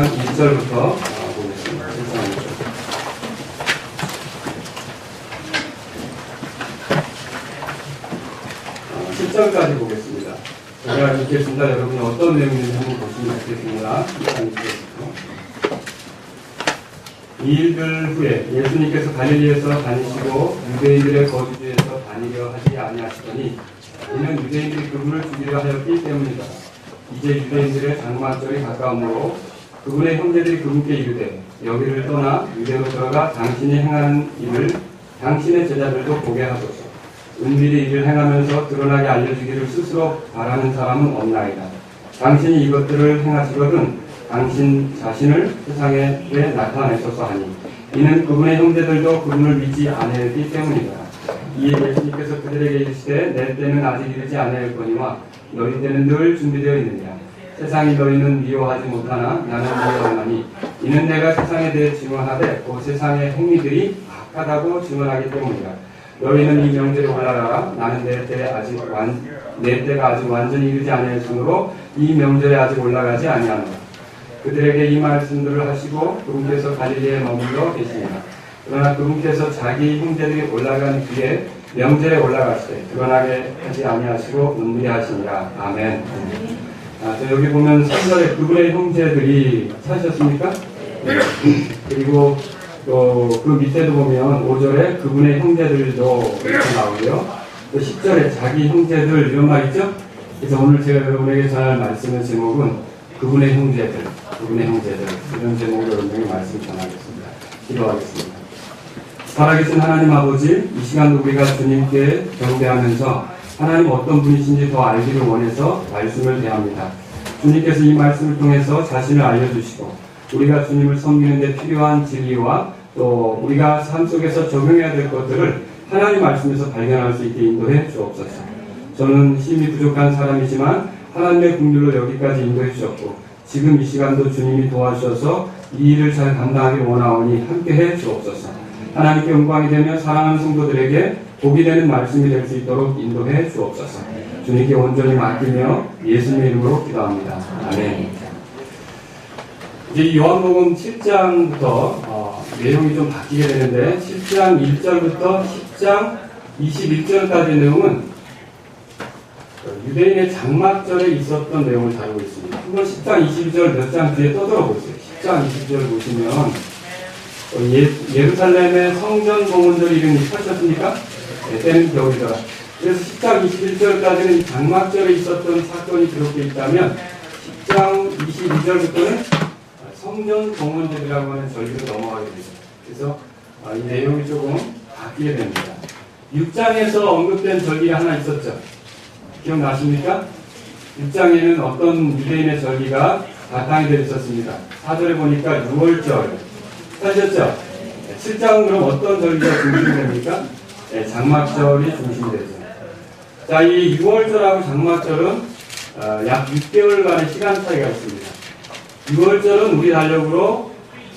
7장 1절부터 보겠습니다. 7장 1절. 10절까지 보겠습니다. 제가 읽겠습니다. 여러분이 어떤 내용인지 한번 보시면 좋겠습니다. 7장 1절부터. 이 일들 후에 예수님께서 갈릴리에서 다니시고 유대인들의 거주지에서 다니려 하지 아니하시더니 이는 유대인들이 그분을 죽이려 하였기 때문이다. 이제 유대인들의 장막절이 가까우므로 그분의 형제들이 그분께 이르되 여기를 떠나 유대로 들어가 당신이 행하는 일을 당신의 제자들도 보게 하소서. 은밀히 일을 행하면서 드러나게 알려주기를 스스로 바라는 사람은 없나이다. 당신이 이것들을 행하시거든 당신 자신을 세상에 나타내소서 하니 이는 그분의 형제들도 그분을 믿지 아니하였기 때문이다. 이에 예수님께서 그들에게 이르시되 내 때는 아직 이르지 아니하였거니와 너희 때는 늘 준비되어 있느냐. 세상이 너희는 미워하지 못하나 나는 미워하나니 이는 내가 세상에 대해 증언하되 그 세상의 행위들이 악하다고 증언하기 때문이다. 너희는 이 명절에 올라가라. 나는 내 때가 아직 완전히 이르지 아니하였으므로 이 명절에 아직 올라가지 아니하노라. 그들에게 이 말씀들을 하시고 그분께서 갈릴리에 머물러 계시니라. 그러나 그분께서 자기 형제들이 올라간 뒤에 명절에 올라갔을 때 드러나게 하지 아니하시고 은밀히 하시니라. 아멘. 자, 여기 보면 3절에 그분의 형제들이 찾으셨습니까? 그리고 또 그 밑에도 보면 5절에 그분의 형제들도 이렇게 나오고요. 또 10절에 자기 형제들 이런 말 있죠? 그래서 오늘 제가 여러분에게 전할 말씀의 제목은 그분의 형제들 이런 제목으로 여러분에게 말씀 전하겠습니다. 기도하겠습니다. 살아계신 하나님 아버지, 이 시간도 우리가 주님께 경배하면서 하나님 어떤 분이신지 더 알기를 원해서 말씀을 대합니다. 주님께서 이 말씀을 통해서 자신을 알려주시고 우리가 주님을 섬기는 데 필요한 진리와 또 우리가 삶 속에서 적용해야 될 것들을 하나님 말씀에서 발견할 수 있게 인도해 주옵소서. 저는 힘이 부족한 사람이지만 하나님의 긍휼로 여기까지 인도해 주셨고 지금 이 시간도 주님이 도와주셔서 이 일을 잘 감당하기 원하오니 함께해 주옵소서. 하나님께 영광이 되며 사랑하는 성도들에게 복이 되는 말씀이 될 수 있도록 인도해 주옵소서. 주님께 온전히 맡기며 예수님의 이름으로 기도합니다. 아멘. 이제 요한복음 7장부터 내용이 좀 바뀌게 되는데 7장 1절부터 10장 21절까지의 내용은 유대인의 장막절에 있었던 내용을 다루고 있습니다. 한번 10장 22절 몇 장 뒤에 떠들어보세요. 10장 22절 보시면 예루살렘의 성전 봉헌절 이름이 펼쳤습니까? 네, 때는 겨울이더라. 그래서 10장 21절까지는 장막절에 있었던 사건이 기록되어 있다면 10장 22절부터는 성전 봉헌절이라고 하는 절기로 넘어가게 됩니다. 그래서 이 내용이 조금 바뀌게 됩니다. 6장에서 언급된 절기가 하나 있었죠. 기억나십니까? 6장에는 어떤 유대인의 절기가 바탕이 되어 있었습니다. 4절에 보니까 6월절 찾으셨죠? 7장은 그럼 어떤 절기가 중심이 됩니까? 네, 장막절이 중심이 되죠. 자, 이 6월절하고 장막절은 약 6개월간의 시간 차이가 있습니다. 6월절은 우리 달력으로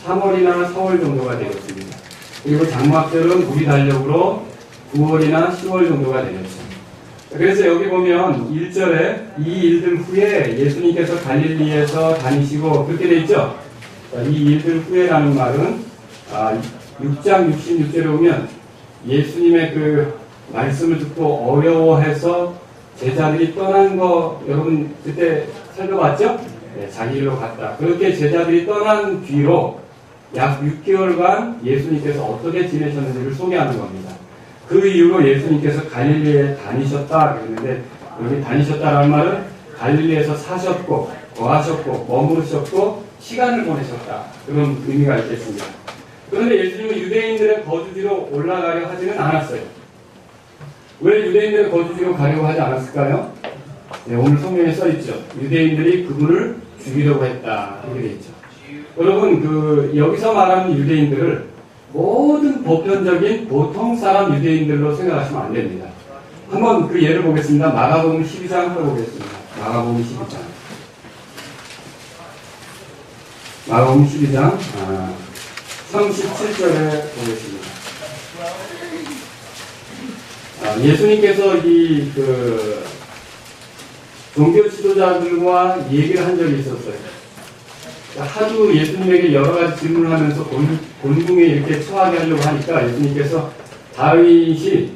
3월이나 4월 정도가 되겠습니다. 그리고 장막절은 우리 달력으로 9월이나 10월 정도가 되겠죠. 그래서 여기 보면 1절에 이 일들 후에 예수님께서 갈릴리에서 다니시고 그렇게 되어 있죠. 이 일들 후에라는 말은 6장 66절에 보면 예수님의 그 말씀을 듣고 어려워해서 제자들이 떠난 거 여러분 그때 살펴봤죠? 네, 자기 일로 갔다. 그렇게 제자들이 떠난 뒤로 약 6개월간 예수님께서 어떻게 지내셨는지를 소개하는 겁니다. 그 이후로 예수님께서 갈릴리에 다니셨다 그랬는데 여기 다니셨다라는 말은 갈릴리에서 사셨고 거하셨고 머무르셨고 시간을 보내셨다. 그런 의미가 있겠습니다. 그런데 예수님은 유대인들의 거주지로 올라가려 하지는 않았어요. 왜 유대인들의 거주지로 가려고 하지 않았을까요? 네, 오늘 성경에 써있죠. 유대인들이 그분을 죽이려고 했다. 이렇게 되어 있죠. 여러분, 여기서 말하는 유대인들을 모든 보편적인 보통 사람 유대인들로 생각하시면 안 됩니다. 한번 그 예를 보겠습니다. 마가복음 12장 보겠습니다. 마가복음 12장. 마가복음 12장 37절에 보겠습니다. 예수님께서 종교 지도자들과 얘기를 한 적이 있었어요. 하도 예수님에게 여러 가지 질문을 하면서 곤궁에 이렇게 처하게 하려고 하니까 예수님께서 다윗이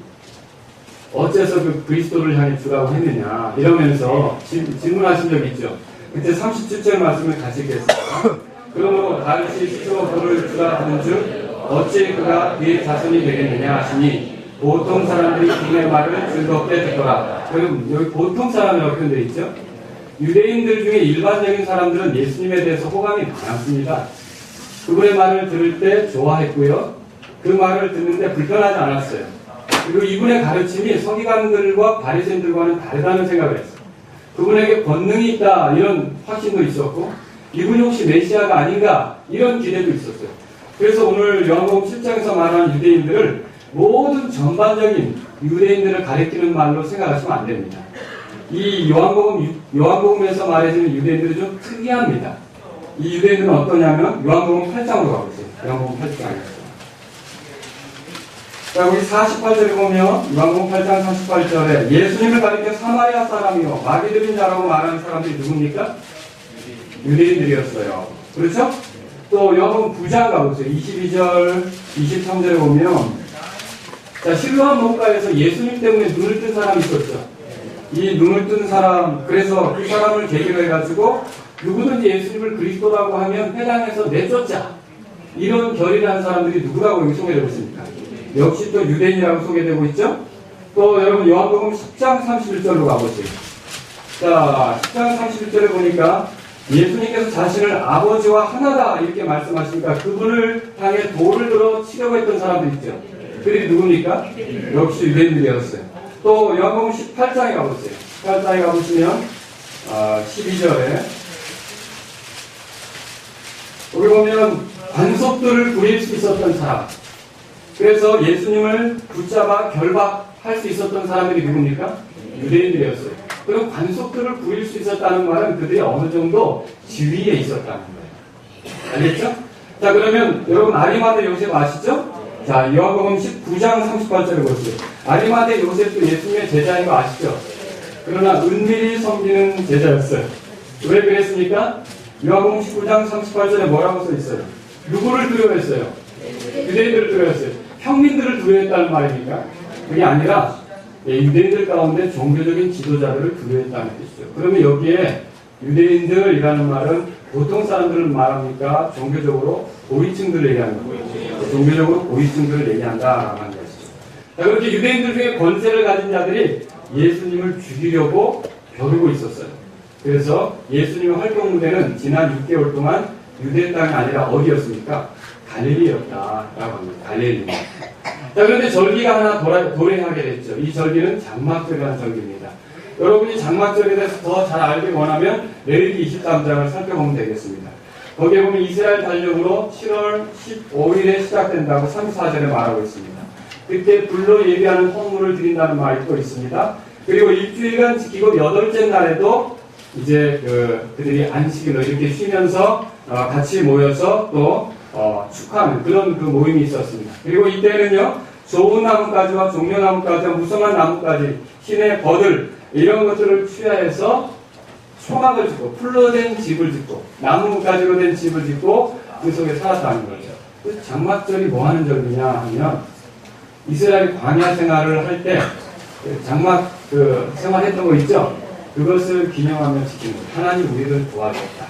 어째서 그 그리스도를 향해 주라고 했느냐 이러면서 질문하신 적이 있죠. 그때 37절 말씀을 같이 읽겠습니다. 그러므로 다윗이 스스로 그를 주라 하는즉 어찌 그가 그의 자손이 되겠느냐 하시니 보통 사람들이 그의 말을 즐겁게 듣더라. 여기 보통 사람이라고 표현되어 있죠. 유대인들 중에 일반적인 사람들은 예수님에 대해서 호감이 많았습니다. 그분의 말을 들을 때 좋아했고요. 그 말을 듣는데 불편하지 않았어요. 그리고 이분의 가르침이 서기관들과 바리새인들과는 다르다는 생각을 했어요. 그분에게 권능이 있다 이런 확신도 있었고 이분이 혹시 메시아가 아닌가 이런 기대도 있었어요. 그래서 오늘 요한복음 7장에서 말하는 유대인들을 모든 전반적인 유대인들을 가리키는 말로 생각하시면 안 됩니다. 이 요한복음에서 말해주는 유대인들이 좀 특이합니다. 이 유대인들은 어떠냐면 요한복음 8장으로 가보세요. 요한복음 8장에서. 자, 우리 48절에 보면 요한복음 8장 48절에 예수님을 가리켜 사마리아 사람이요 마귀들인 자라고 말하는 사람들이 누굽니까? 유대인들이었어요. 그렇죠? 또 요한복음 9장 가보세요. 22절, 23절에 보면 자, 실로암 목가에서 예수님 때문에 눈을 뜬 사람이 있었죠. 이 눈을 뜬 사람, 그래서 그 사람을 계기로 해가지고 누구든지 예수님을 그리스도라고 하면 회당에서 내쫓자. 이런 결의를 한 사람들이 누구라고 여기 소개되고 있습니까? 역시 또 유대인이라고 소개되고 있죠? 또 여러분 요한복음 10장 31절로 가보세요. 자, 10장 31절에 보니까 예수님께서 자신을 아버지와 하나다 이렇게 말씀하시니까 그분을 향해 돌을 들어 치려고 했던 사람들 있죠. 그들이 누굽니까? 역시 유대인들이었어요. 또 요한복음 18장에 가보세요. 18장에 가보시면 12절에 여기 보면 관속들을 부릴 수 있었던 사람, 그래서 예수님을 붙잡아 결박할 수 있었던 사람들이 누굽니까? 유대인들이었어요. 그럼 관속들을 부릴 수 있었다는 말은 그들이 어느 정도 지위에 있었다는 거예요. 알겠죠? 자, 그러면 여러분 아리마대 요셉 아시죠? 자, 요한복음 19장 38절에 보세요. 아리마대 요셉도 예수님의 제자인 거 아시죠? 그러나 은밀히 섬기는 제자였어요. 왜 그랬습니까? 요한복음 19장 38절에 뭐라고 써 있어요? 누구를 두려워했어요? 유대인들을 두려워했어요. 평민들을 두려워했다는 말입니까? 그게 아니라 유대인들 가운데 종교적인 지도자들을 두려워했다는 뜻이죠. 그러면 여기에 유대인들이라는 말은 보통 사람들을 말합니까? 종교적으로 고위층들을 얘기하는 거예요. 종교적으로 고위층들을 얘기한다라고 하는 것이죠. 자, 그렇게 유대인들 중에 권세를 가진 자들이 예수님을 죽이려고 벼르고 있었어요. 그래서 예수님의 활동 무대는 지난 6개월 동안 유대 땅이 아니라 어디였습니까? 갈릴리였다라고 합니다. 갈릴리. 자, 그런데 절기가 하나 도래하게 됐죠. 이 절기는 장막절이라는 절기입니다. 여러분이 장막절에 대해서 더 잘 알기 원하면 레위기 23장을 살펴보면 되겠습니다. 거기에 보면 이스라엘 달력으로 7월 15일에 시작된다고 34절에 말하고 있습니다. 그때 불로 예비하는 헌물을 드린다는 말이 또 있습니다. 그리고 일주일간 지키고 8째 날에도 이제 그들이 안식일로 이렇게 쉬면서 같이 모여서 또 축하하는 그런 그 모임이 있었습니다. 그리고 이때는요, 좋은 나뭇가지와 종려나뭇가지와 무성한 나뭇가지, 신의 버들 이런 것들을 취하해서 초막을 짓고 풀로 된 집을 짓고 나뭇가지로 된 집을 짓고 그 속에 살았다는 거죠. 그 장막절이 뭐 하는 절기냐 하면 이스라엘 광야 생활을 할 때 장막 생활했던 거 있죠? 그것을 기념하며 지키는 거예요. 하나님 우리를 도와줬다.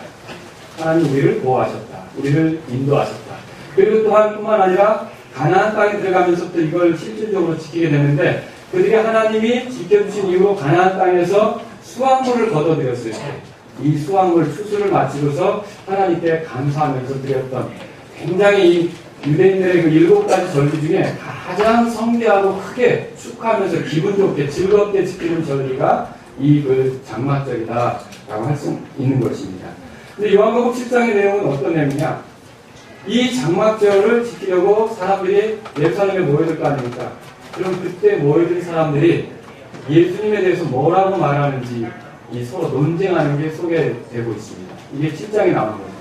하나님 우리를 보호하셨다. 우리를 인도하셨다. 그리고 또한 뿐만 아니라 가나안 땅에 들어가면서부터 이걸 실질적으로 지키게 되는데 그들이 하나님이 지켜주신 이후로 가나안 땅에서 수확물을 거둬들였을 때 이 수확물 추수를 마치고서 하나님께 감사하면서 드렸던 굉장히 이 유대인들의 그 7가지 절기 중에 가장 성대하고 크게 축하하면서 기분 좋게 즐겁게 지키는 절기가 이 장막절이다라고 할 수 있는 것입니다. 근데 요한복음 7장의 내용은 어떤 내용이냐? 이 장막절을 지키려고 사람들이 예루살렘에 모여들 거 아닙니까? 그럼 그때 모여든 사람들이 예수님에 대해서 뭐라고 말하는지 이 서로 논쟁하는 게 소개되고 있습니다. 이게 7장에 나온 거예요.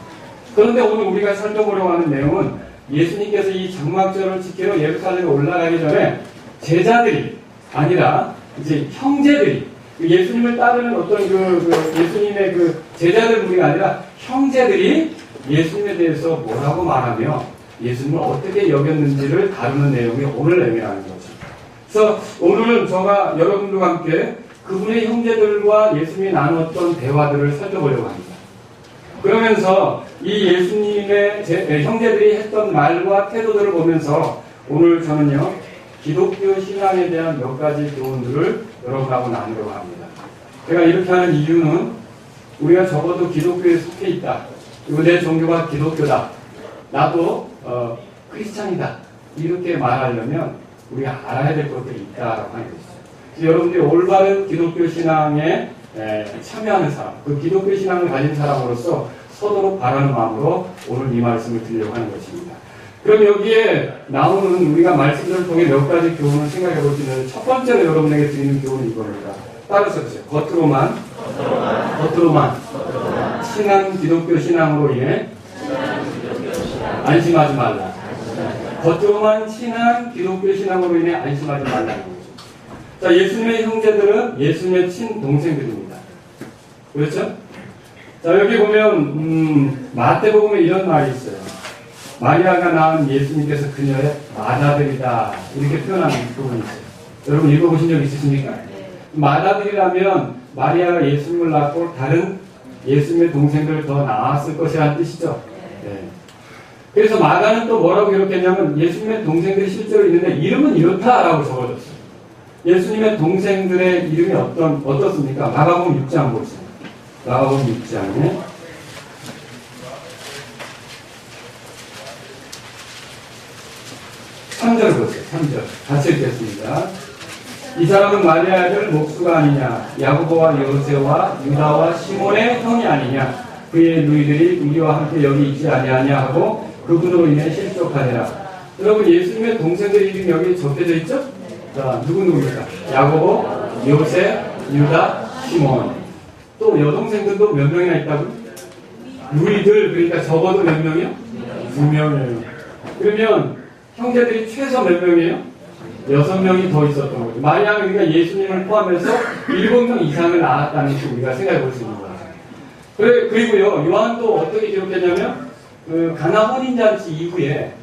그런데 오늘 우리가 살펴보려고 하는 내용은 예수님께서 이 장막절을 지키러 예루살렘에 올라가기 전에 제자들이 아니라 이제 형제들이 예수님을 따르는 어떤 예수님의 제자들 무리가 아니라 형제들이 예수님에 대해서 뭐라고 말하며 예수님을 어떻게 여겼는지를 다루는 내용이 오늘 내용이라는 거죠. 그래서 오늘은 저가 여러분들과 함께 그분의 형제들과 예수님이 나누었던 대화들을 살펴보려고 합니다. 그러면서 이 예수님의 형제들이 했던 말과 태도들을 보면서 오늘 저는요, 기독교 신앙에 대한 몇 가지 교훈들을 여러분하고 나누려고 합니다. 제가 이렇게 하는 이유는 우리가 적어도 기독교에 속해 있다. 그리고 내 종교가 기독교다. 나도 크리스찬이다. 이렇게 말하려면 우리가 알아야 될 것들이 있다라고 하는 것이죠. 그래서 여러분들이 올바른 기독교 신앙에 참여하는 사람, 그 기독교 신앙을 가진 사람으로서 서도록 바라는 마음으로 오늘 이 말씀을 드리려고 하는 것입니다. 그럼 여기에 나오는 우리가 말씀들을 통해 몇 가지 교훈을 생각해 볼 수 있는데 첫 번째로 여러분에게 드리는 교훈은 이겁니다. 따라서 보세요. 겉으로만 친한 기독교 신앙으로 인해 안심하지 말라. 겉으로만 친한 기독교 신앙으로 인해 안심하지 말라는 거죠. 자, 예수님의 형제들은 예수님의 친동생들입니다. 그렇죠? 자, 여기 보면 마태복음에 이런 말이 있어요. 마리아가 낳은 예수님께서 그녀의 맏아들이다. 이렇게 표현하는 부분이 있어요. 여러분 읽어보신 적 있으십니까? 맏아들이라면 마리아가 예수님을 낳고 다른 예수님의 동생들을 더 낳았을 것이라는 뜻이죠. 네. 그래서 마가는 또 뭐라고 기록했냐면 예수님의 동생들이 실제로 있는데 이름은 이렇다라고 적어줬어요. 예수님의 동생들의 이름이 어떻습니까? 마가복음 6장 보세요. 마가복음 6장에 3절 보세요. 3절. 같이 읽겠습니다. 이 사람은 마리아의 아들 목수가 아니냐? 야고보와 요새와 유다와 시몬의 형이 아니냐? 그의 누이들이 우리와 함께 여기 있지 아니하냐 하고 그분으로 인해 실족하니라. 여러분 예수님의 동생들 이름이 여기 적혀져 있죠? 자, 누구입니까? 야고보, 요새, 유다, 시몬. 또 여동생들도 몇 명이나 있다고요? 누이들, 그러니까 적어도 몇 명이요? 2명이에요. 그러면 형제들이 최소 몇 명이에요? 6명이 더 있었던 거죠. 마리아가 그러니까 예수님을 포함해서 7명 이상을 낳았다는 걸 우리가 생각해 볼 수 있는 거예요. 그리고요, 요한도 어떻게 기록했냐면, 가나 혼인잔치 이후에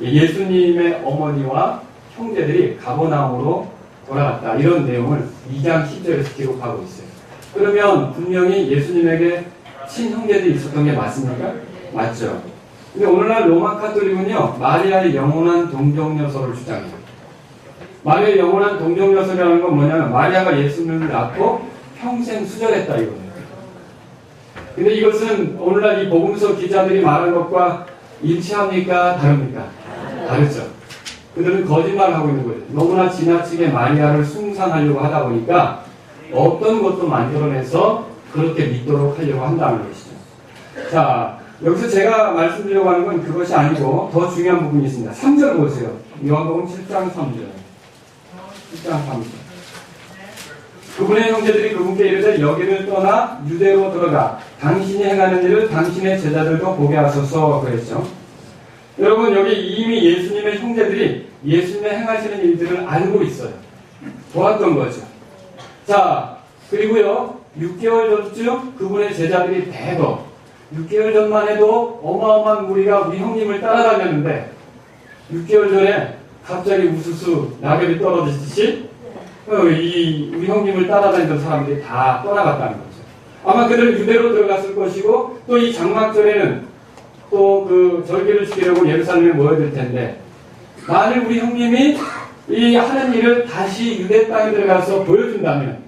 예수님의 어머니와 형제들이 가버나움으로 돌아갔다. 이런 내용을 2장 10절에서 기록하고 있어요. 그러면 분명히 예수님에게 친형제들이 있었던 게 맞습니까? 맞죠. 근데 오늘날 로마 카톨릭은요, 마리아의 영원한 동정녀설을 주장해요. 마리아의 영원한 동정녀설이라는 건 뭐냐면, 마리아가 예수님을 낳고 평생 수절했다 이거예요. 근데 이것은 오늘날 이 복음서 기자들이 말한 것과 일치합니까? 다릅니까? 다르죠. 그들은 거짓말을 하고 있는 거죠. 너무나 지나치게 마리아를 숭상하려고 하다 보니까 어떤 것도 만들어내서 그렇게 믿도록 하려고 한다는 것이죠. 자, 여기서 제가 말씀드리려고 하는 건 그것이 아니고 더 중요한 부분이 있습니다. 3절 보세요. 요한복음 7장 3절. 7장 3절. 그분의 형제들이 그분께 이르되 여기를 떠나 유대로 들어가 당신이 행하는 일을 당신의 제자들도 보게 하소서 그랬죠. 여러분 여기 이미 예수님의 형제들이 예수님의 행하시는 일들을 알고 있어요. 보았던 거죠. 자, 그리고요 6개월 전쯤 그분의 제자들이 대거 6개월 전만 해도 어마어마한 무리가 우리 형님을 따라다녔는데 6개월 전에 갑자기 우수수 낙엽이 떨어지듯이 우리 형님을 따라다니던 사람들이 다 떠나갔다는 거죠. 아마 그들은 유대로 들어갔을 것이고 또 이 장막절에는 또 그 절기를 지키려고 예루살렘에 모여들 텐데 만일 우리 형님이 이 하는 일을 다시 유대 땅에 들어가서 보여준다면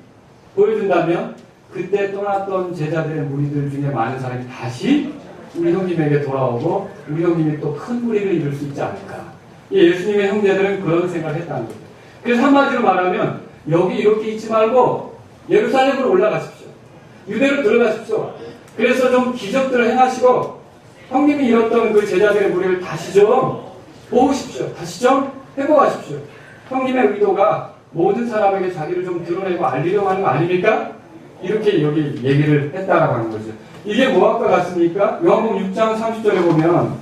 그때 떠났던 제자들의 무리들 중에 많은 사람이 다시 우리 형님에게 돌아오고 우리 형님이 또 큰 무리를 이룰 수 있지 않을까. 예수님의 형제들은 그런 생각을 했다는 거죠. 그래서 한마디로 말하면 여기 이렇게 있지 말고 예루살렘으로 올라가십시오. 유대로 들어가십시오. 그래서 좀 기적들을 행하시고 형님이 잃었던 그 제자들의 무리를 다시 좀 모으십시오. 다시 좀 회복하십시오. 형님의 의도가 모든 사람에게 자기를 좀 드러내고 알리려고 하는 거 아닙니까? 이렇게 여기 얘기를 했다라고 하는 거죠. 이게 뭐와 같습니까? 요한복음 6장 30절에 보면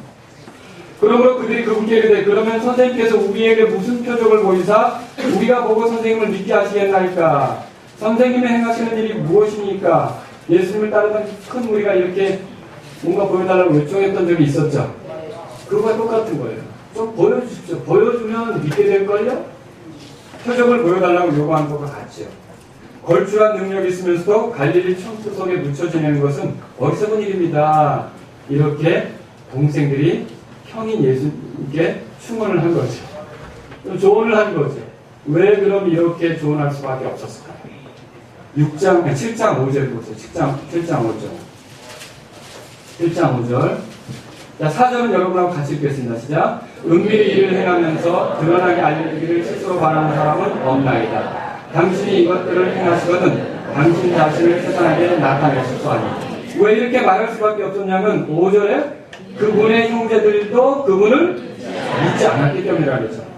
그러므로 그들이 그분께 이르되 그러면 선생님께서 우리에게 무슨 표적을 보이사 우리가 보고 선생님을 믿게 하시겠나이까? 선생님이 행하시는 일이 무엇입니까? 예수님을 따르던 큰 무리가 이렇게 뭔가 보여달라고 요청했던 적이 있었죠. 그거와 똑같은 거예요. 좀 보여주십시오. 보여주면 믿게 될걸요? 표적을 보여달라고 요구한 것과 같지요. 걸출한 능력이 있으면서도 갈릴리 천수 속에 묻혀 지내는 것은 어리석은 일입니다. 이렇게 동생들이 형인 예수님께 충원을 한 거죠. 조언을 한 거죠. 왜 그럼 이렇게 조언할 수밖에 없었을까요? 7장 5절 보세요. 7장 5절. 1장 5절. 자, 4절은 여러분하고 같이 읽겠습니다. 시작. 은밀히 일을 행하면서 드러나게 알려주기를 스스로 바라는 사람은 없나이다. 당신이 이것들을 행하시거든 당신 자신을 세상에게 나타내실 수 아니에요. 왜 이렇게 말할 수밖에 없었냐면 5절에 그분의 형제들도 그분을 믿지 않았기 때문이라고 했죠.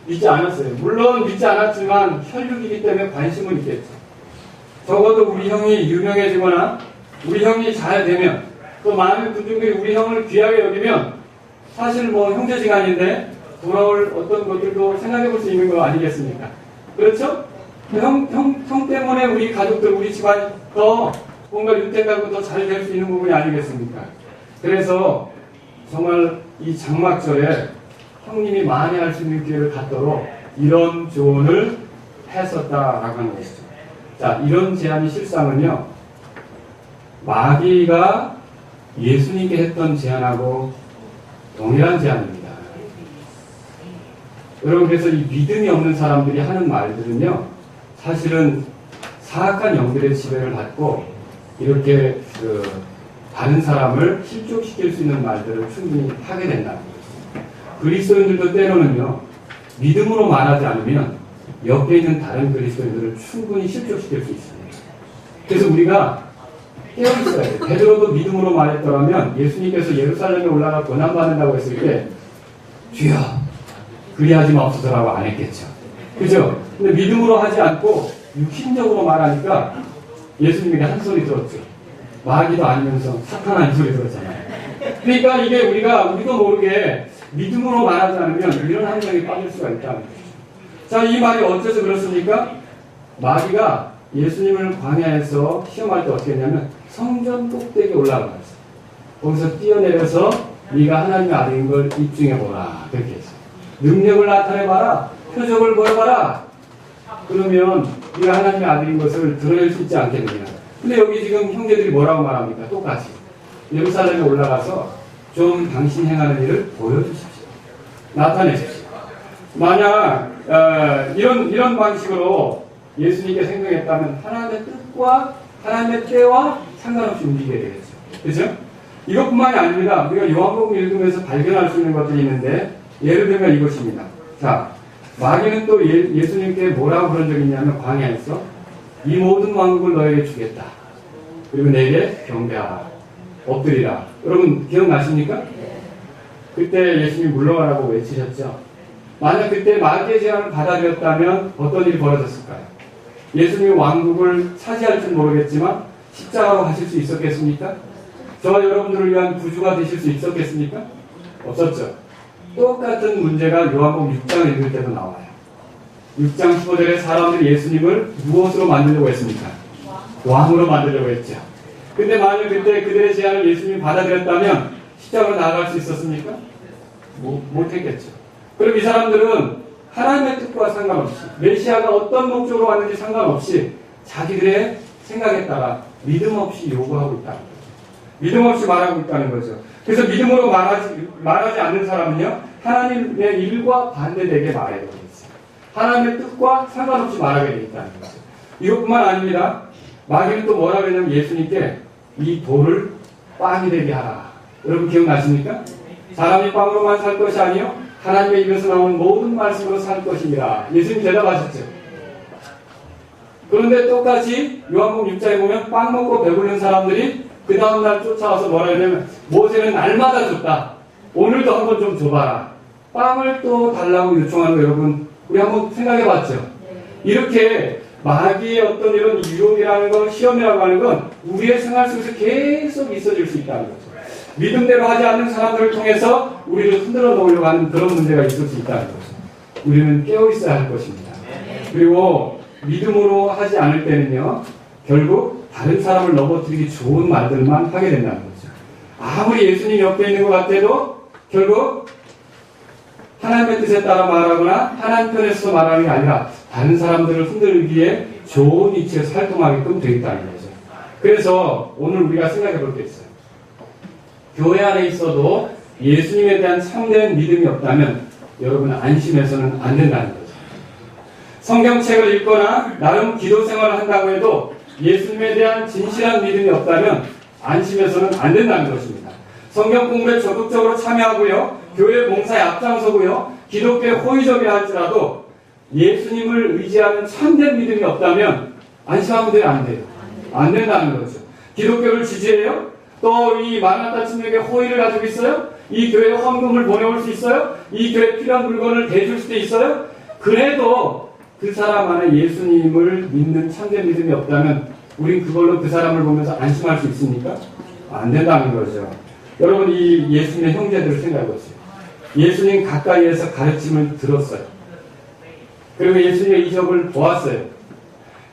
믿지 않았어요. 물론 믿지 않았지만 혈육이기 때문에 관심은 있겠죠. 적어도 우리 형이 유명해지거나 우리 형이 잘 되면 또 많은 군중들이 우리 형을 귀하게 여기면 사실 뭐 형제지간인데 돌아올 어떤 것들도 생각해 볼 수 있는 거 아니겠습니까? 그렇죠? 형 때문에 우리 가족들, 우리 집안이 더 뭔가 윤택하고 더 잘 될 수 있는 부분이 아니겠습니까? 그래서 정말 이 장막절에 형님이 만회할 수 있는 기회를 갖도록 이런 조언을 했었다라고 하는 것이죠. 자, 이런 제안이 실상은요, 마귀가 예수님께 했던 제안하고 동일한 제안입니다. 여러분, 그래서 이 믿음이 없는 사람들이 하는 말들은요, 사실은 사악한 영들의 지배를 받고 이렇게 다른 사람을 실족시킬 수 있는 말들을 충분히 하게 된다는 거죠. 그리스도인들도 때로는요, 믿음으로 말하지 않으면 옆에 있는 다른 그리스도인들을 충분히 실족시킬 수 있습니다. 그래서 우리가 깨어있어야 돼요. 베드로도 믿음으로 말했더라면 예수님께서 예루살렘에 올라가 고난받는다고 했을 때 주여 그리하지 마옵소서라고 안 했겠죠. 그죠? 근데 믿음으로 하지 않고 육신적으로 말하니까 예수님에게 한 소리 들었죠. 마귀도 아니면서 사탄 한 소리 들었잖아요. 그러니까 이게 우리도 모르게 믿음으로 말하지 않으면 이런 함정에 빠질 수가 있다는 거죠. 자, 이 말이 어째서 그렇습니까? 마귀가 예수님을 광야에서 시험할 때 어떻게 했냐면 성전 꼭대기에 올라갔어요. 거기서 뛰어내려서 네가 하나님의 아들인 걸 입증해보라. 그렇게 했어요. 능력을 나타내봐라. 표적을 보여봐라. 그러면 네가 하나님의 아들인 것을 드러낼 수 있지 않겠느냐. 근데 여기 지금 형제들이 뭐라고 말합니까? 똑같이. 예루살렘에 올라가서 좀 당신 행하는 일을 보여주십시오. 나타내십시오. 만약 이런 방식으로 예수님께 생각했다면 하나님의 뜻과 하나님의 때와 상관없이 움직여야 되겠죠. 그렇죠? 이것뿐만이 아닙니다. 우리가 요한복음 읽으면서 발견할 수 있는 것들이 있는데 예를 들면 이것입니다. 자, 마귀는 또 예수님께 뭐라고 그런 적이 있냐면 광야에서 이 모든 왕국을 너에게 주겠다. 그리고 내게 경배하라. 엎드리라. 여러분 기억나십니까? 그때 예수님이 물러가라고 외치셨죠. 만약 그때 마귀의 제안을 받아들였다면 어떤 일이 벌어졌을까요? 예수님이 왕국을 차지할 줄 모르겠지만 십자가로 가실 수 있었겠습니까? 저와 여러분들을 위한 구주가 되실 수 있었겠습니까? 없었죠. 똑같은 문제가 요한복음 6장을 읽을 때도 나와요. 6장 15절에 사람들이 예수님을 무엇으로 만들려고 했습니까? 왕으로 만들려고 했죠. 근데 만약 그때 그들의 제안을 예수님이 받아들였다면 십자가로 나아갈 수 있었습니까? 못했겠죠. 그럼 이 사람들은 하나님의 뜻과 상관없이 메시아가 어떤 목적으로 왔는지 상관없이 자기들의 생각에 따라 믿음 없이 요구하고 있다는 거죠. 믿음 없이 말하고 있다는 거죠. 그래서 믿음으로 말하지 않는 사람은요, 하나님의 일과 반대되게 말해야 되겠어요. 하나님의 뜻과 상관없이 말하게 되어 있다는 거죠. 이것뿐만 아닙니다. 마귀는 또 뭐라 그러냐면 예수님께 이 돌을 빵이 되게 하라. 여러분 기억나십니까? 사람이 빵으로만 살 것이 아니요 하나님의 입에서 나오는 모든 말씀으로 살 것입니다. 예수님 대답하셨죠. 그런데 똑같이 요한복음 6장에 보면 빵 먹고 배부른 사람들이 그 다음날 쫓아와서 뭐라 하냐면 모세는 날마다 줬다. 오늘도 한번 좀 줘봐라. 빵을 또 달라고 요청하는 거 여러분 우리 한번 생각해 봤죠. 이렇게 마귀의 어떤 이런 유혹이라는 건 시험이라고 하는 건 우리의 생활 속에서 계속 있어질 수 있다는 거죠. 믿음대로 하지 않는 사람들을 통해서 우리를 흔들어 놓으려고 하는 그런 문제가 있을 수 있다는 거죠. 우리는 깨어 있어야 할 것입니다. 그리고 믿음으로 하지 않을 때는요, 결국 다른 사람을 넘어뜨리기 좋은 말들만 하게 된다는 거죠. 아무리 예수님 옆에 있는 것 같아도 결국 하나님의 뜻에 따라 말하거나 하나님 편에서 말하는 게 아니라 다른 사람들을 흔들기에 좋은 위치에서 활동하게끔 되어 있다는 거죠. 그래서 오늘 우리가 생각해 볼 게 있어요. 교회 안에 있어도 예수님에 대한 참된 믿음이 없다면 여러분은 안심해서는 안 된다는 거죠. 성경책을 읽거나 나름 기도 생활을 한다고 해도 예수님에 대한 진실한 믿음이 없다면 안심해서는 안 된다는 것입니다. 성경 공부에 적극적으로 참여하고요, 교회 봉사에 앞장서고요, 기독교에 호의적이라 할지라도 예수님을 의지하는 참된 믿음이 없다면 안심하면 돼요, 안 돼요? 안 된다는 거죠. 기독교를 지지해요? 또 이 마라나타 친구에게 호의를 가지고 있어요? 이 교회에 헌금을 보내올 수 있어요? 이 교회에 필요한 물건을 대줄 수도 있어요? 그래도 그 사람 안에 예수님을 믿는 참된 믿음이 없다면 우린 그걸로 그 사람을 보면서 안심할 수 있습니까? 안 된다는 거죠. 여러분, 이 예수님의 형제들을 생각해 보세요. 예수님 가까이에서 가르침을 들었어요. 그리고 예수님의 이적을 보았어요.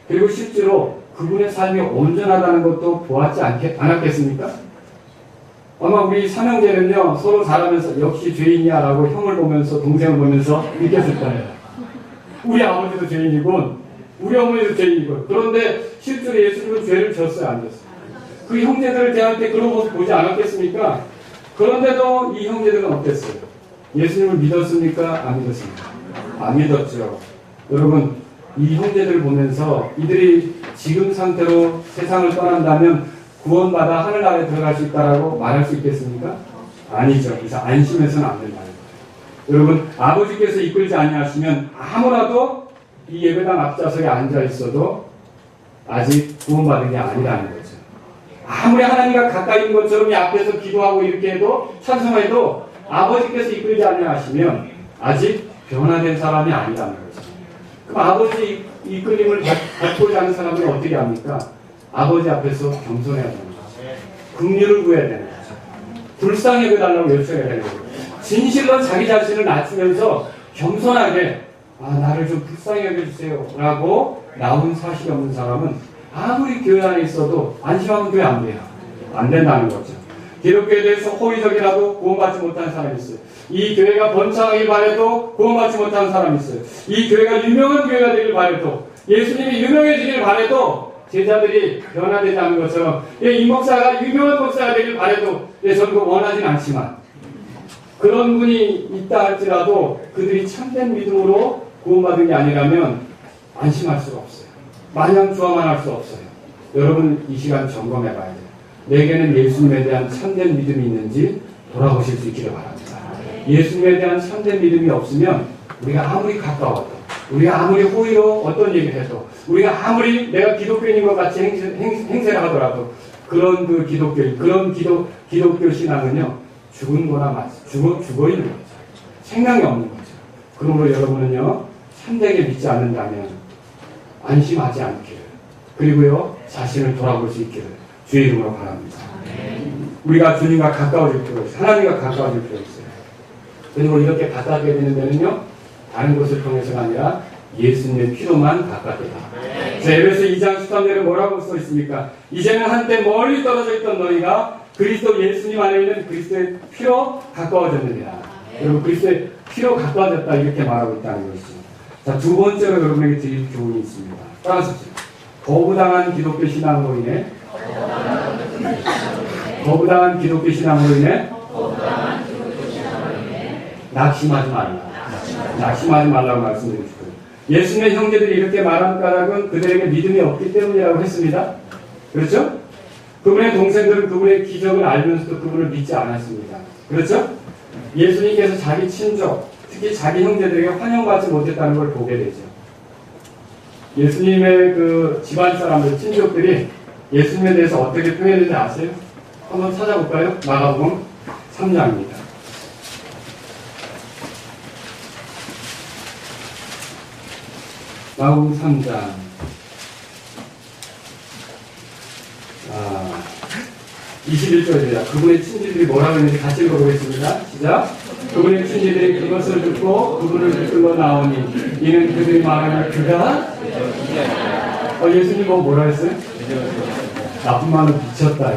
그리고 실제로 그분의 삶이 온전하다는 것도 보았지 않았겠습니까? 아마 우리 삼형제는요, 서로 살아면서 역시 죄인이야 라고 형을 보면서 동생을 보면서 느꼈을 거예요. 우리 아버지도 죄인이군, 우리 어머니도 죄인이군. 그런데 실제로 예수님은 죄를 졌어요, 안 졌어요? 그 형제들을 대할 때 그런 모습 보지 않았겠습니까? 그런데도 이 형제들은 어땠어요? 예수님을 믿었습니까? 안 믿었습니까? 안 믿었죠. 여러분, 이 형제들을 보면서 이들이 지금 상태로 세상을 떠난다면 구원받아 하늘나라에 들어갈 수 있다라고 말할 수 있겠습니까? 아니죠. 그래서 안심해서는 안 된다는 거예요. 여러분, 아버지께서 이끌지 아니하시면 아무라도 이 예배당 앞좌석에 앉아 있어도 아직 구원받은 게 아니라는 거죠. 아무리 하나님과 가까이 있는 것처럼 이 앞에서 기도하고 이렇게 해도 찬송해도 아버지께서 이끌지 아니하시면 아직 변화된 사람이 아니라는 거죠. 그럼 아버지 이끌림을 받고자 하는 사람은 어떻게 합니까? 아버지 앞에서 겸손해야 되는 거죠. 긍휼을 구해야 되는 거죠. 불쌍히 여겨달라고 요청해야 되는 거죠. 진실로 자기 자신을 낮추면서 겸손하게 나를 좀 불쌍히 여겨주세요 라고 나온 사실이 없는 사람은 아무리 교회 안에 있어도 안심하면 교회 안 돼요. 안 된다는 거죠. 기독교에 대해서 호의적이라도 구원받지 못한 사람이 있어요. 이 교회가 번창하길 바래도 구원받지 못한 사람이 있어요. 이 교회가 유명한 교회가 되길 바래도, 예수님이 유명해지길 바래도 제자들이 변화되지 않는 것처럼 이 목사가 유명한 목사가 되길 바래도 저는 그거 원하진 않지만 그런 분이 있다 할지라도 그들이 참된 믿음으로 구원받은 게 아니라면 안심할 수가 없어요. 마냥 좋아만 할 수 없어요. 여러분, 이 시간 점검해 봐야 돼요. 내게는 예수님에 대한 참된 믿음이 있는지 돌아보실 수 있기를 바랍니다. 예수님에 대한 참된 믿음이 없으면 우리가 아무리 가까워도, 우리가 아무리 호의로 어떤 얘기를 해도, 우리가 아무리 내가 기독교인인 것 같이 행세를 하더라도 그런 그 기독교인, 그런 기독교 신앙은요, 죽은 거나 죽어 있는 거죠. 생명이 없는 거죠. 그러므로 여러분은요, 참되게 믿지 않는다면 안심하지 않기를, 그리고요, 자신을 돌아볼 수 있기를 주의 이름으로 바랍니다. 우리가 주님과 가까워질 필요가 있어요. 하나님과 가까워질 필요가 있어요. 그리고 이렇게 가까워지게 되는 데는요, 다른 것을 통해서가 아니라 예수님의 피로만 가까워지다. 에베소 2장 13절에 뭐라고 써 있습니까? 이제는 한때 멀리 떨어져 있던 너희가 그리스도 예수님 안에 있는 그리스도의 피로 가까워졌느니라. 여러분, 그리스도의 피로 가까워졌다 이렇게 말하고 있다는 것이죠. 자, 두 번째로 여러분에게 드릴 교훈이 있습니다. 따라서 거부당한 기독교 신앙으로 인해 낙심하지 말라고 말씀드리고 싶어요. 예수님의 형제들이 이렇게 말한 까닭은 그들에게 믿음이 없기 때문이라고 했습니다. 그렇죠? 그분의 동생들은 그분의 기적을 알면서도 그분을 믿지 않았습니다. 그렇죠? 예수님께서 자기 친족, 특히 자기 형제들에게 환영받지 못했다는 걸 보게 되죠. 예수님의 그 집안 사람들, 친족들이 예수님에 대해서 어떻게 표현했는지 아세요? 한번 찾아볼까요? 마가복음 3장입니다. 마가복음 3장 21절입니다. 그분의 친지들이 뭐라고 했는지 같이 읽어보겠습니다. 시작. 그분의 친지들이 그것을 듣고 그분을 이끌러 나오니 이는 그들이 말하며 그가 예수님 뭐라 했어요? 나쁜 마음을 비쳤다.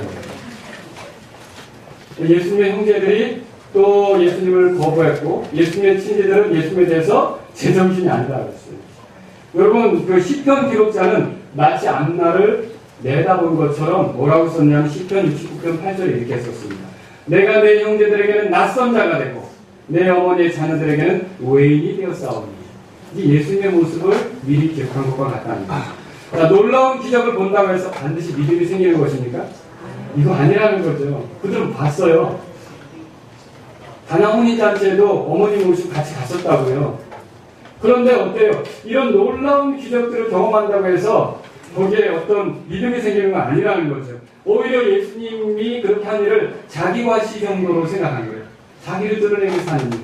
예수님의 형제들이 또 예수님을 거부했고 예수님의 친지들은 예수님에 대해서 제정신이 아니다 그랬어요. 여러분 그 시편 기록자는 마치 앞날을 내다본 것처럼 뭐라고 썼냐면 시편 69편 8절에 이렇게 썼습니다. 내가 내 형제들에게는 낯선 자가 되고 내 어머니의 자녀들에게는 외인이 되었사오니. 예수님의 모습을 미리 기억한 것과 같답니다. 자, 놀라운 기적을 본다고 해서 반드시 믿음이 생기는 것입니까? 이거 아니라는 거죠. 그들은 봤어요. 가나 혼인잔치에도 어머니 모시고 같이 갔었다고요. 그런데 어때요? 이런 놀라운 기적들을 경험한다고 해서 거기에 어떤 믿음이 생기는 건 아니라는 거죠. 오히려 예수님이 그렇게 한 일을 자기과시 정도로 생각한 거예요. 자기를 드러내기 위해서 하는 일.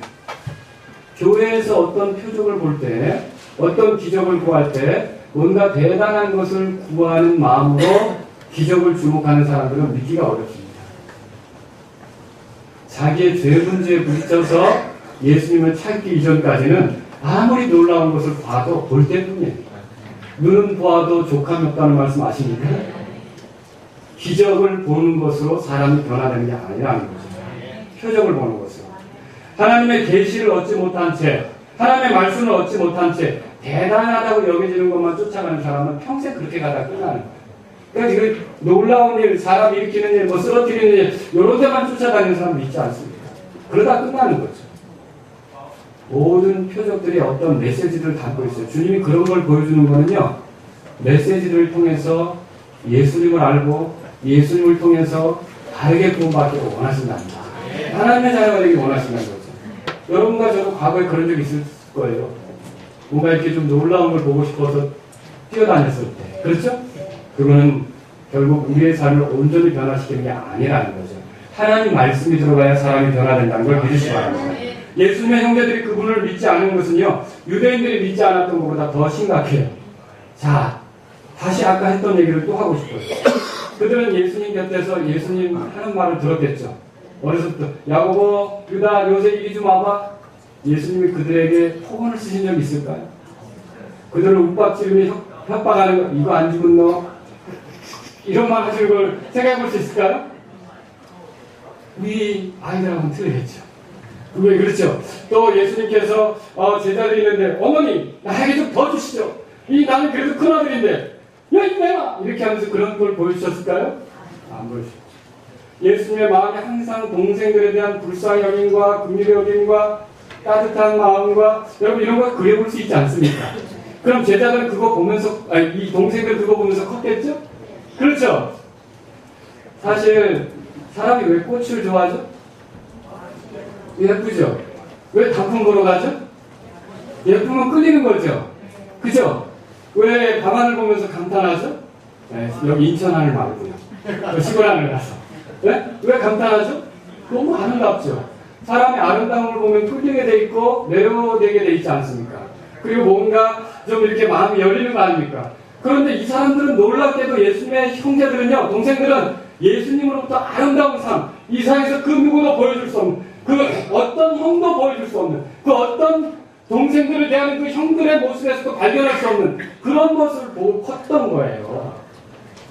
교회에서 어떤 표적을 볼 때, 어떤 기적을 구할 때 뭔가 대단한 것을 구하는 마음으로 기적을 주목하는 사람들은 믿기가 어렵습니다. 자기의 죄 문제에 부딪혀서 예수님을 찾기 이전까지는 아무리 놀라운 것을 봐도 볼 때뿐이에요. 눈은 보아도 족함이 없다는 말씀 아십니까? 기적을 보는 것으로 사람이 변화되는 게 아니라는 거죠. 표적을 보는 것으로. 하나님의 계시를 얻지 못한 채, 하나님의 말씀을 얻지 못한 채 대단하다고 여겨지는 것만 쫓아가는 사람은 평생 그렇게 가다 끝나는 거예요. 그러니까 이거 놀라운 일, 사람 일으키는 일, 쓰러뜨리는 일 이런 데만 쫓아다니는 사람 믿지 않습니다. 그러다 끝나는 거죠. 모든 표적들이 어떤 메시지를 담고 있어요. 주님이 그런 걸 보여주는 거는요. 메시지를 통해서 예수님을 알고 예수님을 통해서 다르게 구원받기 원하신답니다. 하나님의 자녀가 되기 원하신다는 거죠. 여러분과 저도 과거에 그런 적이 있을 거예요. 뭔가 이렇게 좀 놀라운 걸 보고 싶어서 뛰어다녔을 때. 그렇죠? 그거는 결국 우리의 삶을 온전히 변화시키는 게 아니라는 거죠. 하나님 말씀이 들어가야 사람이 변화된다는 걸 믿으시기 바랍니다. 예수님의 형제들이 그분을 믿지 않은 것은요. 유대인들이 믿지 않았던 것보다 더 심각해요. 자, 다시 아까 했던 얘기를 또 하고 싶어요. 그들은 예수님 곁에서 예수님 하는 말을 들었겠죠. 어려서부터 야고보, 유다, 요새 이리 좀 와봐. 예수님이 그들에게 폭언을 쓰신 적이 있을까요? 그들을 윽박지르며 협박하는 거, 이거 안 죽은 너 이런 말 하시는 걸 생각해 볼 수 있을까요? 우리 아이들하고는 틀리겠죠. 왜 그렇죠? 또 예수님께서 제자들이 있는데 어머니 나에게 좀 더 주시죠. 나는 그래도 큰아들인데 야 이내라 이렇게 하면서 그런 걸 보여주셨을까요? 안 보여주셨죠. 예수님의 마음이 항상 동생들에 대한 불쌍히 여김과 긍휼히 여김과 따뜻한 마음과 여러분 이런 거 그려볼 수 있지 않습니까? 그럼 제자들은 그거 보면서 이 동생들 그거 보면서 컸겠죠? 그렇죠? 사실 사람이 왜 꽃을 좋아하죠? 예쁘죠? 왜 단풍 보러 가죠? 예쁘면 끌리는 거죠? 그죠? 왜 밤하늘 보면서 감탄하죠? 네, 여기 인천 하늘 말고요. 시골 하늘 가서. 네? 왜 감탄하죠? 너무 아름답죠? 사람이 아름다움을 보면 끌리게 돼 있고 매료되게 돼 있지 않습니까? 그리고 뭔가 좀 이렇게 마음이 열리는 거 아닙니까? 그런데 이 사람들은 놀랍게도 예수님의 형제들은요, 동생들은 예수님으로부터 아름다운 삶, 이 세상에서 그 누구도 보여줄 수 없는, 그 어떤 형도 보여줄 수 없는, 그 어떤 동생들을 대하는 그 형들의 모습에서도 발견할 수 없는 그런 모습을 보고 컸던 거예요.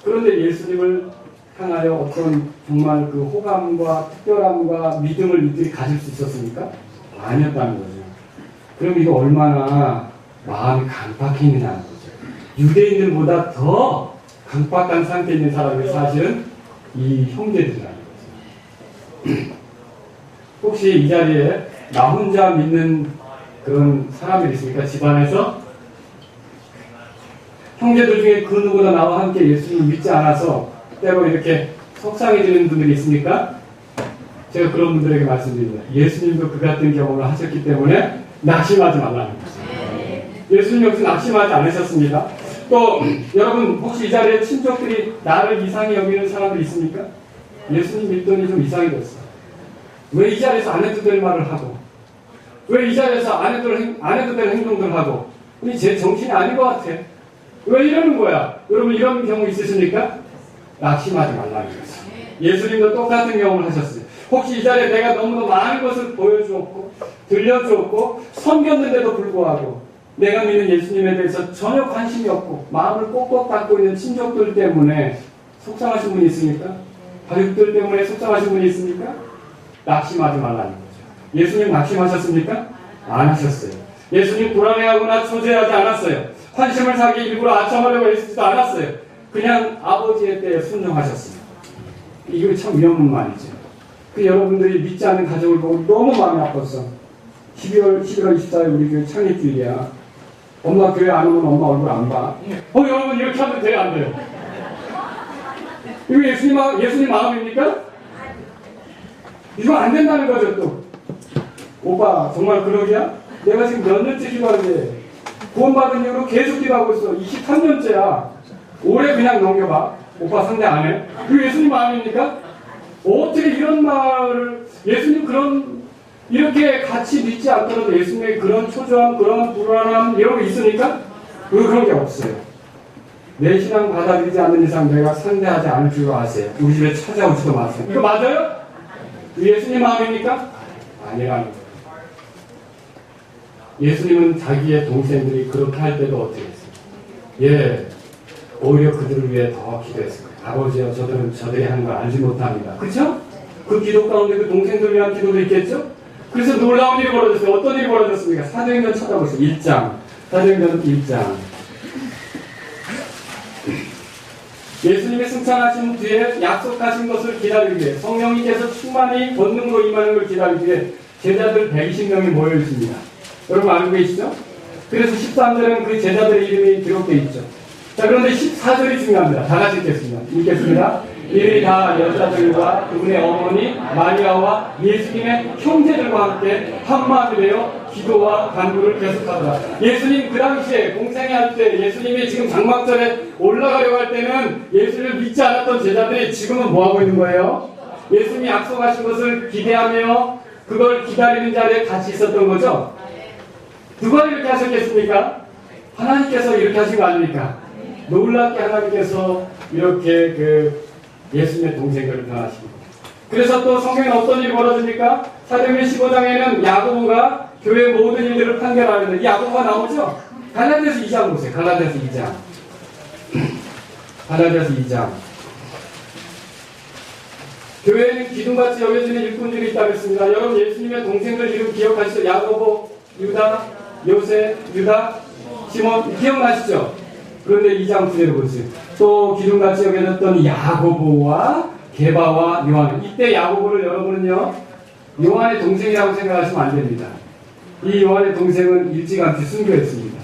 그런데 예수님을 향하여 어떤 정말 그 호감과 특별함과 믿음을 이들이 가질 수 있었습니까? 아니었다는 거죠. 그럼 이거 얼마나 마음이 강박해 있느냐는 거죠. 유대인들보다 더 강박한 상태에 있는 사람이 사실은 이 형제들이라는 거죠. 혹시 이 자리에 나 혼자 믿는 그런 사람들이 있습니까? 집안에서? 형제들 중에 그 누구나 나와 함께 예수님을 믿지 않아서 때로 이렇게 속상해지는 분들이 있습니까? 제가 그런 분들에게 말씀드립니다. 예수님도 그 같은 경험을 하셨기 때문에 낙심하지 말라는 거죠. 예수님 역시 낙심하지 않으셨습니다. 또 여러분 혹시 이 자리에 친족들이 나를 이상히 여기는 사람들이 있습니까? 예수님 믿더니 좀 이상해졌어. 왜 이 자리에서 안 해도 될 말을 하고 왜 이 자리에서 안 해도 될 행동들을 하고 우리 제 정신이 아닌 것 같아. 왜 이러는 거야? 여러분 이런 경우 있으십니까? 낙심하지 말라는 거죠. 예수님도 똑같은 경험을 하셨어요. 혹시 이 자리에 내가 너무나 많은 것을 보여주었고 들려주었고 섬겼는데도 불구하고 내가 믿는 예수님에 대해서 전혀 관심이 없고 마음을 꼭꼭 닫고 있는 친족들 때문에 속상하신 분이 있습니까? 가족들 때문에 속상하신 분이 있습니까? 낙심하지 말라는 거죠. 예수님 낙심하셨습니까? 안 하셨어요. 예수님 불안해하거나 초조해하지 않았어요. 환심을 사기 일부러 아첨하려고 애쓰지도 않았어요. 그냥 아버지의 때에 순종하셨습니다. 이거 참 위험한 말이죠. 그 여러분들이 믿지 않는 가족을 보고 너무 마음이 아팠어. 11월 24일 우리 교회 창립주일이야. 엄마 교회 안 오면 엄마 얼굴 안 봐. 여러분 이렇게 하면 돼요, 안 돼요? 이거 예수님 마음입니까? 이거 안 된다는 거죠, 또. 오빠, 정말 그러기야? 내가 지금 몇 년째 기도하는데, 구원받은 이후로 계속 기도하고 있어. 23년째야. 올해 그냥 넘겨봐. 오빠 상대 안 해? 이거 예수님 마음입니까? 어떻게 이런 말을, 예수님 이렇게 같이 믿지 않더라도 예수님의 그런 초조함, 그런 불안함, 이런 거 있으니까? 그런 게 없어요. 내 신앙 받아들이지 않는 이상 내가 상대하지 않을 줄 아세요. 우리 집에 찾아오지도 마세요. 이거 맞아요? 예수님 마음입니까? 아니라는 거예요. 예수님은 자기의 동생들이 그렇게 할 때도 어떻게 했어요? 오히려 그들을 위해 더 기도했을 거예요. 아버지여, 저들이 하는 걸 알지 못합니다. 그렇죠? 그 기도 가운데 그 동생들을 위한 기도도 있겠죠? 그래서 놀라운 일이 벌어졌어요. 어떤 일이 벌어졌습니까? 사도행전 찾아보세요. 1장. 사도행전 1장. 예수님의 승천하신 뒤에 약속하신 것을 기다리기 위해 성령님께서 충만히 권능으로 임하는 걸 기다리기 위해 제자들 120명이 모여 있습니다. 여러분 알고 계시죠? 그래서 13절에는 그 제자들의 이름이 기록되어 있죠. 자, 그런데 14절이 중요합니다. 다 같이 읽겠습니다. 이들이 다 여자들과 그분의 어머니 마리아와 예수님의 형제들과 함께 한마음이 되어 기도와 간구를 계속하더라. 예수님 그 당시에 공생애 할 때 예수님이 지금 장막전에 올라가려고 할 때는 예수님을 믿지 않았던 제자들이 지금은 뭐하고 있는 거예요? 예수님이 약속하신 것을 기대하며 그걸 기다리는 자리에 같이 있었던 거죠. 누가 이렇게 하셨겠습니까? 하나님께서 이렇게 하신 거 아닙니까? 놀랍게 하나님께서 이렇게 예수님의 동생들을 변하시고. 그래서 또 성경에 어떤 일이 벌어집니까? 사도행전 15장에는 야고보가 교회 모든 일들을 판결하는데 이 야고보가 나오죠? 갈라디아서 2장 보세요. 갈라디아서 2장. 갈라디아서 2장. 교회에는 기둥같이 여겨지는 일꾼들이 있다고 했습니다. 여러분 예수님의 동생들 이름 기억하시죠? 야고보, 유다, 요셉, 유다, 시몬 기억나시죠? 그런데 2장 9절을 보세요. 또 기둥같이 여겨졌던 야고보와 게바와 요한. 이때 야고보를 여러분은요 요한의 동생이라고 생각하시면 안 됩니다. 이 요한의 동생은 일찌감치 순교했습니다.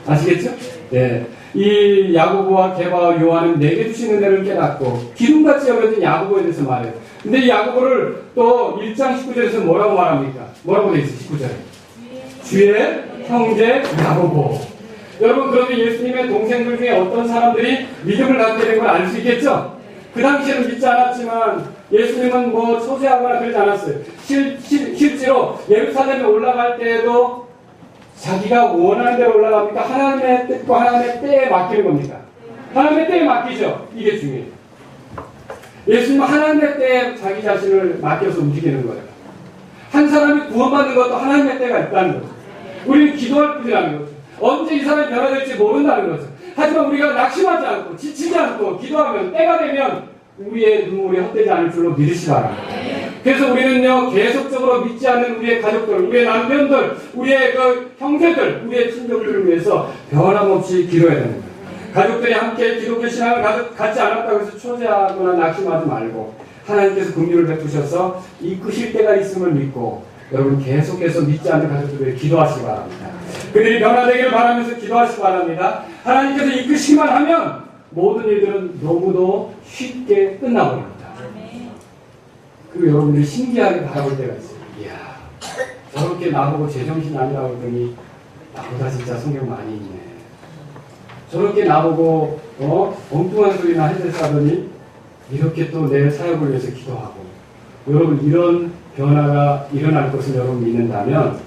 아시겠죠? 네. 이 야고보와 게바와 요한은 내게 주신 은혜를 깨닫고 기둥같이 여겨진 야고보에 대해서 말해요. 근데 이 야고보를 또 1장 19절에서 뭐라고 말합니까? 뭐라고 되어 있어요? 19절에 주의 형제 야고보. 여러분 그러면 예수님의 동생들 중에 어떤 사람들이 믿음을 갖게 된 걸 알 수 있겠죠? 그 당시에는 믿지 않았지만 예수님은 뭐 초세하거나 그러지 않았어요. 실제로 예루살렘에 올라갈 때에도 자기가 원하는 대로 올라갑니까? 하나님의 뜻과 하나님의 때에 맡기는 겁니까? 하나님의 때에 맡기죠. 이게 중요해요. 예수님은 하나님의 때에 자기 자신을 맡겨서 움직이는 거예요. 한 사람이 구원받는 것도 하나님의 때가 있다는 거죠. 우리는 기도할 뿐이라는 거죠. 언제 이 사람이 변화될지 모른다는 거죠. 하지만 우리가 낙심하지 않고 지치지 않고 기도하면 때가 되면 우리의 눈물이 헛되지 않을 줄로 믿으시 바랍니다. 그래서 우리는요 계속적으로 믿지 않는 우리의 가족들, 우리의 남편들, 우리의 형제들, 우리의 친족들을 위해서 변함없이 기도해야 됩니다. 가족들이 함께 기독교 신앙을 갖지 않았다고 해서 초조하거나 낙심하지 말고 하나님께서 긍휼을 베푸셔서 이끄실 때가 있음을 믿고 여러분 계속해서 믿지 않는 가족들에게 기도하시기 바랍니다. 그들이 변화되기를 바라면서 기도하시기 바랍니다. 하나님께서 이끄시기만 하면 모든 일들은 너무도 쉽게 끝나버립니다. 그리고 여러분들이 신기하게 바라볼 때가 있어요. 이야, 저렇게 나보고 제정신 아니라고 했더니 나보다 진짜 성경 많이 있네. 저렇게 나보고 엉뚱한 소리나 해대사더니 이렇게 또 내 사역을 위해서 기도하고. 여러분 이런 변화가 일어날 것을 여러분 믿는다면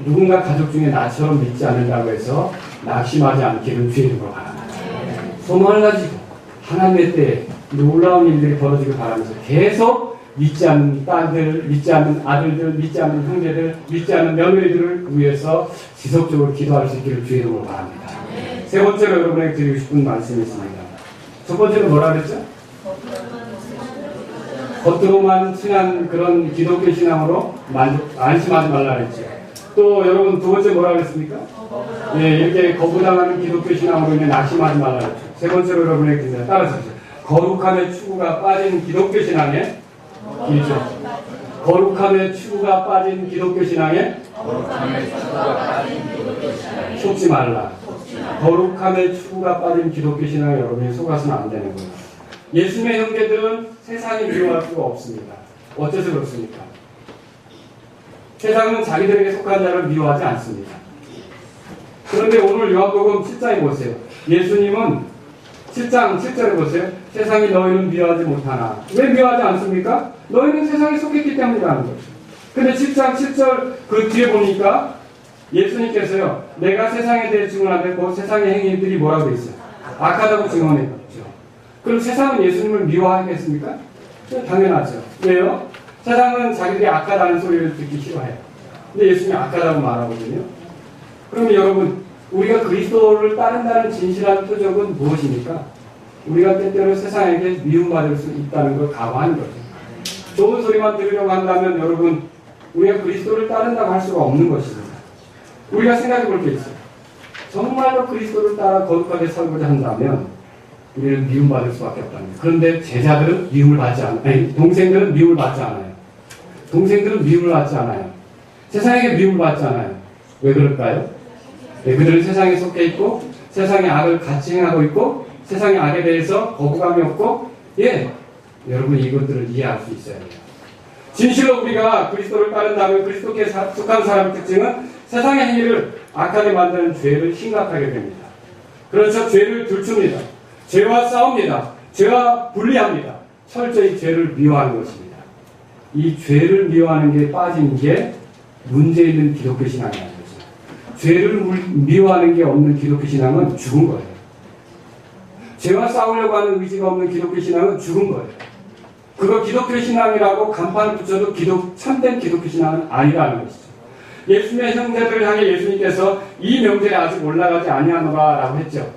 누군가 가족 중에 나처럼 믿지 않는다고 해서 낙심하지 않기를 주의 이름으로 바랍니다. 소망을 가지고 하나님의 때에 놀라운 일들이 벌어지길 바라면서 계속 믿지 않는 딸들, 믿지 않는 아들들, 믿지 않는 형제들, 믿지 않는 며느리들을 위해서 지속적으로 기도할 수 있기를 주의 이름으로 바랍니다. 세 번째로 여러분에게 드리고 싶은 말씀이 있습니다. 첫 번째는 뭐라 그랬죠? 겉으로만 친한 그런 기독교 신앙으로 안심하지 말라 그랬죠. 또 여러분 두 번째 뭐라 그랬습니까? 예, 이렇게 거부당하는 기독교 신앙으로 인해 낙심하지 말라 그랬죠. 세 번째로 여러분에게 드립니다. 따라서 거룩함의 추구가 빠진 기독교 신앙에 길죠. 거룩함의 추구가 빠진 기독교 신앙에 속지 말라. 거룩함의 추구가 빠진 기독교 신앙에 여러분이 속아서는 안 되는 거예요. 예수님의 형제들은 세상이 미워할 수가 없습니다. 어째서 그렇습니까? 세상은 자기들에게 속한 자를 미워하지 않습니다. 그런데 오늘 요한복음 7장에 보세요. 예수님은 7장 7절에 보세요. 세상이 너희는 미워하지 못하나. 왜 미워하지 않습니까? 너희는 세상에 속했기 때문이라는 거죠. 근데 7장 7절 그 뒤에 보니까 예수님께서요. 내가 세상에 대해 증언하되 그 세상의 행위들이 뭐라고 되어 있어요? 악하다고 증언했죠. 그럼 세상은 예수님을 미워하겠습니까? 당연하죠. 왜요? 세상은 자기들이 악하다는 소리를 듣기 싫어해요. 근데 예수님이 악하다고 말하거든요. 그러면 여러분, 우리가 그리스도를 따른다는 진실한 표적은 무엇입니까? 우리가 때때로 세상에게 미움받을 수 있다는 걸 각오하는 거죠. 좋은 소리만 들으려고 한다면 여러분, 우리가 그리스도를 따른다고 할 수가 없는 것입니다. 우리가 생각해 볼 게 있어요. 정말로 그리스도를 따라 거룩하게 살고자 한다면 우리는 미움받을 수밖에 없답니다. 그런데 제자들은 미움을 받지 않아요. 아니, 동생들은 미움을 받지 않아요. 동생들은 미움을 받지 않아요. 세상에게 미움을 받지 않아요. 왜 그럴까요? 네, 그들은 세상에 속해 있고 세상의 악을 같이 행하고 있고 세상의 악에 대해서 거부감이 없고 여러분 이것들을 이해할 수 있어야 돼요. 진실로 우리가 그리스도를 따른다면 그리스도께 속한 사람의 특징은 세상의 행위를 악하게 만드는 죄를 심각하게 됩니다. 그렇죠. 죄를 들춥니다. 죄와 싸웁니다. 죄와 분리합니다. 철저히 죄를 미워하는 것입니다. 이 죄를 미워하는 게 빠진 게 문제 있는 기독교 신앙이라는 거죠. 죄를 미워하는 게 없는 기독교 신앙은 죽은 거예요. 죄와 싸우려고 하는 의지가 없는 기독교 신앙은 죽은 거예요. 그거 기독교 신앙이라고 간판을 붙여도 참된 기독교 신앙은 아니라는 것이죠. 예수님의 형제들을 향해 예수님께서 이 명절에 아직 올라가지 아니하노라 라고 했죠.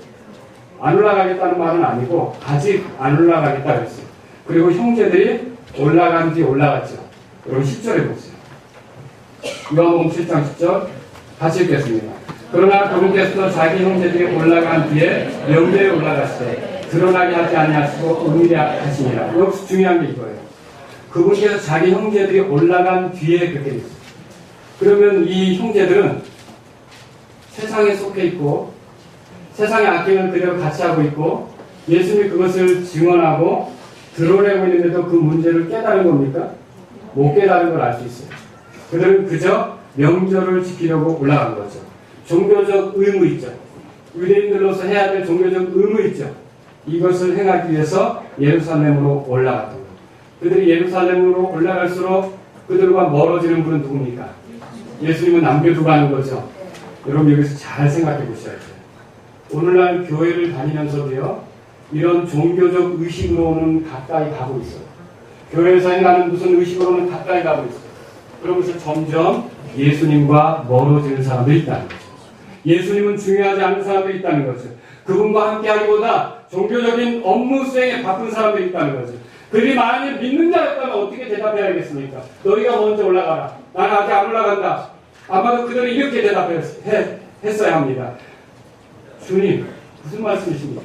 안 올라가겠다는 말은 아니고 아직 안 올라가겠다 그랬어요. 그리고 형제들이 올라간 뒤 올라갔죠. 여러분 10절에 보세요. 요한복음 7장 10절 같이 읽겠습니다. 그러나 그분께서도 자기 형제들이 올라간 뒤에 명절에 올라갔을 드러나게 하지 아니하시고 은밀히 하시니라. 여기서 중요한 게 이거예요. 그분께서 자기 형제들이 올라간 뒤에 그렇게 있어요. 그러면 이 형제들은 세상에 속해 있고 세상의 악행을 그대로 같이 하고 있고 예수님이 그것을 증언하고 드러내고 있는데도 그 문제를 깨달은 겁니까? 못 깨달은 걸 알 수 있어요. 그들은 그저 명절을 지키려고 올라간 거죠. 종교적 의무 있죠. 유대인들로서 해야 될 종교적 의무 있죠. 이것을 행하기 위해서 예루살렘으로 올라갔던 거예요. 그들이 예루살렘으로 올라갈수록 그들과 멀어지는 분은 누굽니까? 예수님은 남겨두고 하는 거죠. 여러분 여기서 잘 생각해 보셔야 돼요. 오늘날 교회를 다니면서도요, 이런 종교적 의식으로는 가까이 가고 있어요. 교회에서 행하는 무슨 의식으로는 가까이 가고 있어요. 그러면서 점점 예수님과 멀어지는 사람들이 있다는 거죠. 예수님은 중요하지 않은 사람들이 있다는 거죠. 그분과 함께 하기보다 종교적인 업무 수행에 바쁜 사람들이 있다는 거죠. 그들이 만약에 믿는 자였다면 어떻게 대답해야겠습니까? 너희가 먼저 올라가라. 나는 아직 안 올라간다. 아마도 그들은 이렇게 대답했어야 합니다. 주님, 무슨 말씀이십니까?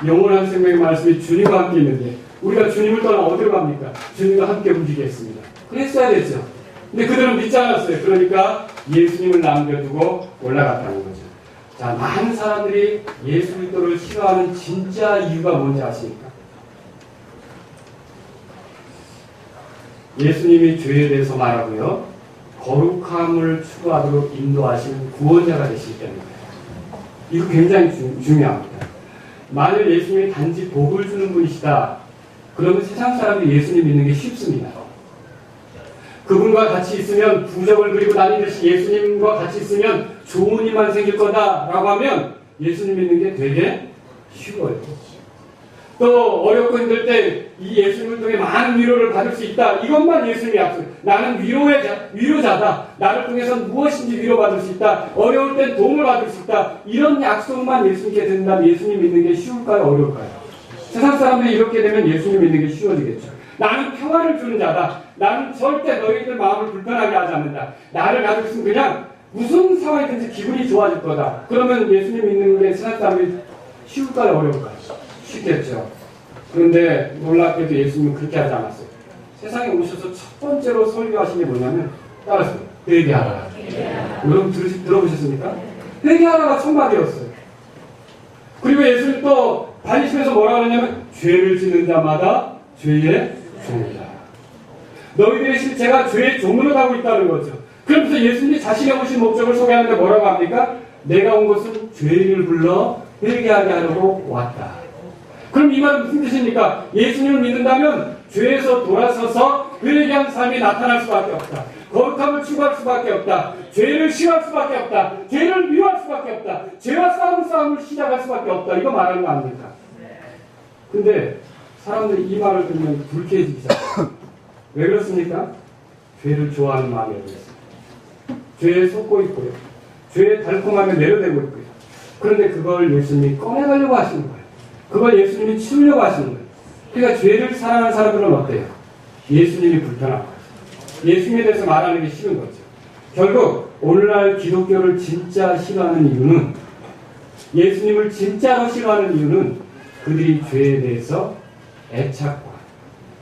영원한 생명의 말씀이 주님과 함께 있는데 우리가 주님을 떠나 어디로 갑니까? 주님과 함께 움직이겠습니다. 그랬어야 됐죠. 근데 그들은 믿지 않았어요. 그러니까 예수님을 남겨두고 올라갔다는 거죠. 자, 많은 사람들이 예수 그리스도를 싫어하는 진짜 이유가 뭔지 아십니까? 예수님이 죄에 대해서 말하고요, 거룩함을 추구하도록 인도하시는 구원자가 되시기 때문입니다. 이거 굉장히 중요합니다. 만일 예수님이 단지 복을 주는 분이시다, 그러면 세상 사람들이 예수님 믿는 게 쉽습니다. 그분과 같이 있으면 부적을 그리고 다니듯이 예수님과 같이 있으면 좋은 일만 생길 거다라고 하면 예수님 믿는 게 되게 쉬워요. 또 어렵고 힘들 때 이 예수님을 통해 많은 위로를 받을 수 있다. 이것만 예수님이 약속. 나는 위로자다. 나를 통해서 무엇인지 위로받을 수 있다. 어려울 땐 도움을 받을 수 있다. 이런 약속만 예수님께 된다면 예수님 믿는 게 쉬울까요? 어려울까요? 세상 사람들이 이렇게 되면 예수님 믿는 게 쉬워지겠죠. 나는 평화를 주는 자다. 나는 절대 너희들 마음을 불편하게 하지 않는다. 나를 가지고 있으면 그냥 무슨 상황이든지 기분이 좋아질 거다. 그러면 예수님 믿는 게 세상 사람들이 쉬울까요? 어려울까요? 쉽겠죠. 그런데 놀랍게도 예수님은 그렇게 하지 않았어요. 세상에 오셔서 첫 번째로 설교하신 게 뭐냐면 따라서 회개하라. 여러분 들어보셨습니까? 회개하라가 첫 마디였어요. 그리고 예수님 또 반리심에서 뭐라 그러냐면 죄를 짓는 자마다 죄의 종이다. 너희들의 실체가 죄의 종으로 가고 있다는 거죠. 그러면서 예수님이 자신이 오신 목적을 소개하는데 뭐라고 합니까? 내가 온 것은 죄인을 불러 회개하게 하려고 왔다. 그럼 이 말은 무슨 뜻입니까? 예수님을 믿는다면 죄에서 돌아서서 회개한 삶이 나타날 수밖에 없다. 거룩함을 추구할 수밖에 없다. 죄를 싫어할 수밖에 없다. 죄를 미워할 수밖에 없다. 죄와 싸움을 시작할 수밖에 없다. 이거 말하는 거 아닙니까? 근데 사람들이 이 말을 들으면 불쾌해지기 시작해요. 왜 그렇습니까? 죄를 좋아하는 마음이 그렇습니다. 죄에 속고 있고요. 죄의 달콤함에 내려대고 있고요. 그런데 그걸 예수님이 꺼내가려고 하시는 거예요. 그걸 예수님이 치우려고 하시는 거예요. 그러니까 죄를 사랑하는 사람들은 어때요? 예수님이 불편한 거죠. 예수님에 대해서 말하는 게 싫은 거죠. 결국 오늘날 기독교를 진짜 싫어하는 이유는, 예수님을 진짜로 싫어하는 이유는 그들이 죄에 대해서 애착과